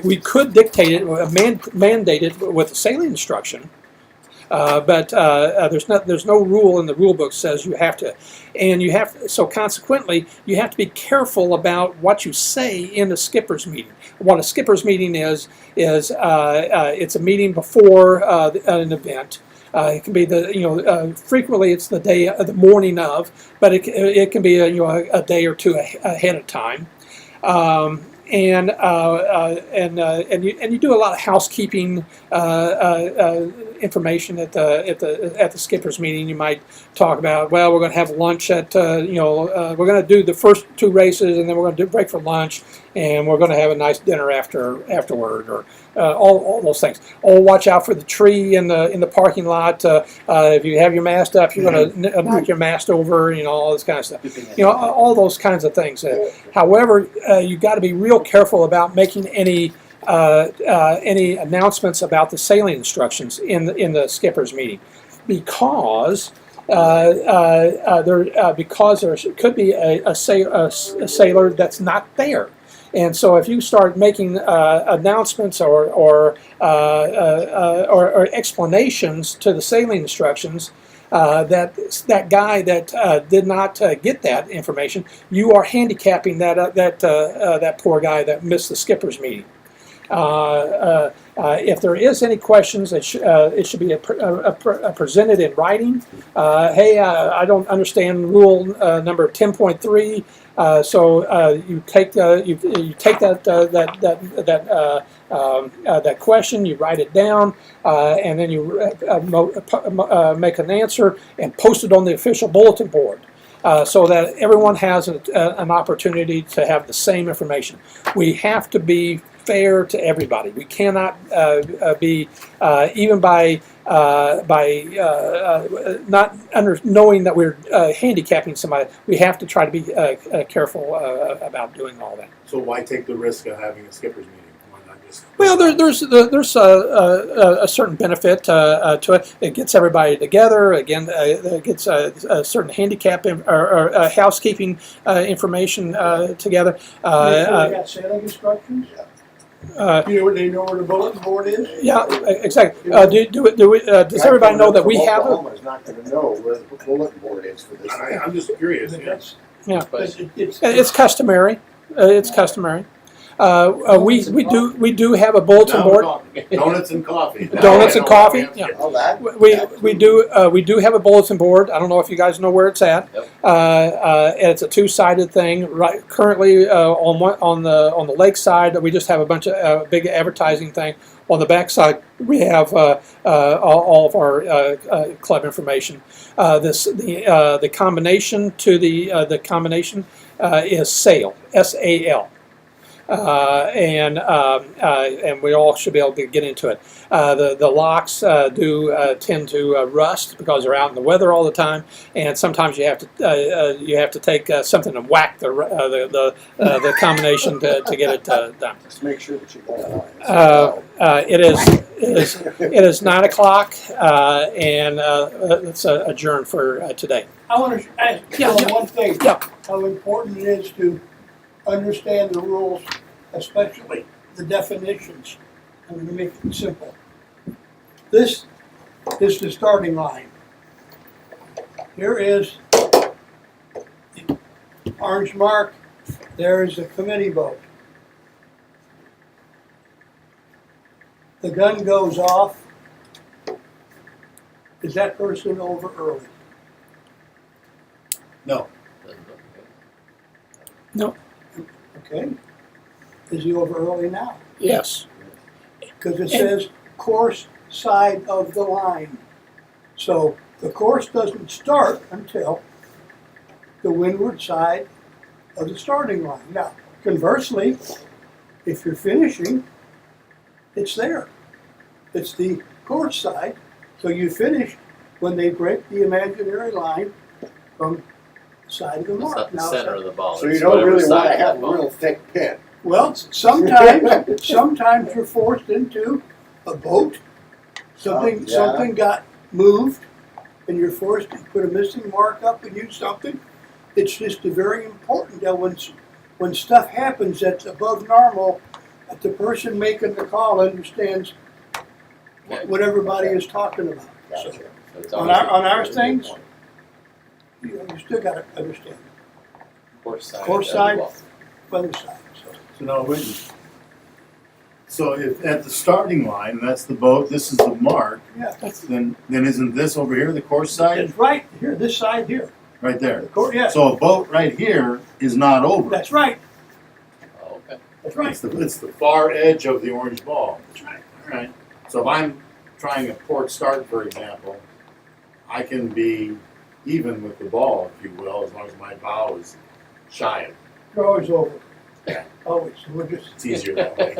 we could dictate it, mandate it with a sailing instruction, but there's no rule in the rule book says you have to, and so consequently you have to be careful about what you say in a skipper's meeting. What a skipper's meeting is it's a meeting before an event. It can be frequently it's the morning of, but it can be a day or two ahead of time. And you do a lot of housekeeping information at the skippers meeting. You might talk about, well, we're going to have lunch at we're going to do the first 2 races, and then we're going to break for lunch, and we're going to have a nice dinner afterward, or all those things. Oh, watch out for the tree in the parking lot. If you have your mast up, you're going to knock your mast over. All this kind of stuff. All those kinds of things. However, you got to be real careful about making any announcements about the sailing instructions in the skippers meeting, because there could be a sailor that's not there. And so if you start making announcements or explanations to the sailing instructions, that guy that did not get that information, you are handicapping that poor guy that missed the skippers meeting. If there is any questions, it should be presented in writing. Hey, I don't understand rule number 10.3. So you take that question, you write it down, and then you make an answer and post it on the official bulletin board. So that everyone has an opportunity to have the same information. We have to be fair to everybody. We cannot be even by not knowing that we're handicapping somebody. We have to try to be careful about doing all that. So why take the risk of having a skippers meeting? Why not just? Well, there's a certain benefit to it. It gets everybody together. Again, it gets a certain handicap or housekeeping information together. Make sure they got sailing instructions. They know where the bulletin board is. Yeah, exactly. Does everybody know that we have it? Oklahoma's not going to know where the bulletin board is for this. I'm just curious. That's- Yeah, but it's customary. It's customary. We do have a bulletin board. Donuts and coffee. Donuts and coffee. Yeah. Oh, that? We do have a bulletin board. I don't know if you guys know where it's at. Yep. It's a 2-sided thing. Right currently on the lake side, we just have a bunch of big advertising thing. On the back side, we have all of our club information. The combination to the combination is SAIL, SAL. and we all should be able to get into it. The locks do tend to rust because they're out in the weather all the time, and sometimes you have to take something and whack the combination to get it done. Just make sure that you got it. It is 9 o'clock, and let's adjourn for today. I want to ask Yeah, you one thing. Yeah. How important it is to understand the rules, especially the definitions. I'm going to make it simple. This is the starting line. Here is the orange mark. There is the committee vote. The gun goes off. Is that person over early? No, Okay. Is he over early now? Yes. Because it says course side of the line. So the course doesn't start until the windward side of the starting line. Now, conversely, if you're finishing, it's there. It's the course side. So you finish when they break the imaginary line from the side of the It's mark. not the Now, center of the ball. So you it's don't whatever really want side to of have the a ball. real thick pin. well, sometimes you're forced into a boat. Something Yeah. something got moved, and you're forced to put a missing mark up and use something. It's just very important that when stuff happens that's above normal, that the person making the call understands Okay. what everybody is talking about. So, Gotcha. So it's on always our the things, you still got to understand course side. course of the side. ball. weather side. So, so no, wait. So if at the starting line, that's the boat, this is the mark, yeah, then isn't this over here the course side? it's right here, this side here. Right there. Yeah, So a boat right here is not over. that's right. Oh, okay. That's right. It's the far edge of the orange ball. That's right. Alright, so if I'm trying a port start, for example, I can be even with the ball, if you will, as long as my bow is shy of it. You're always over. Always. We're just It's easier that way.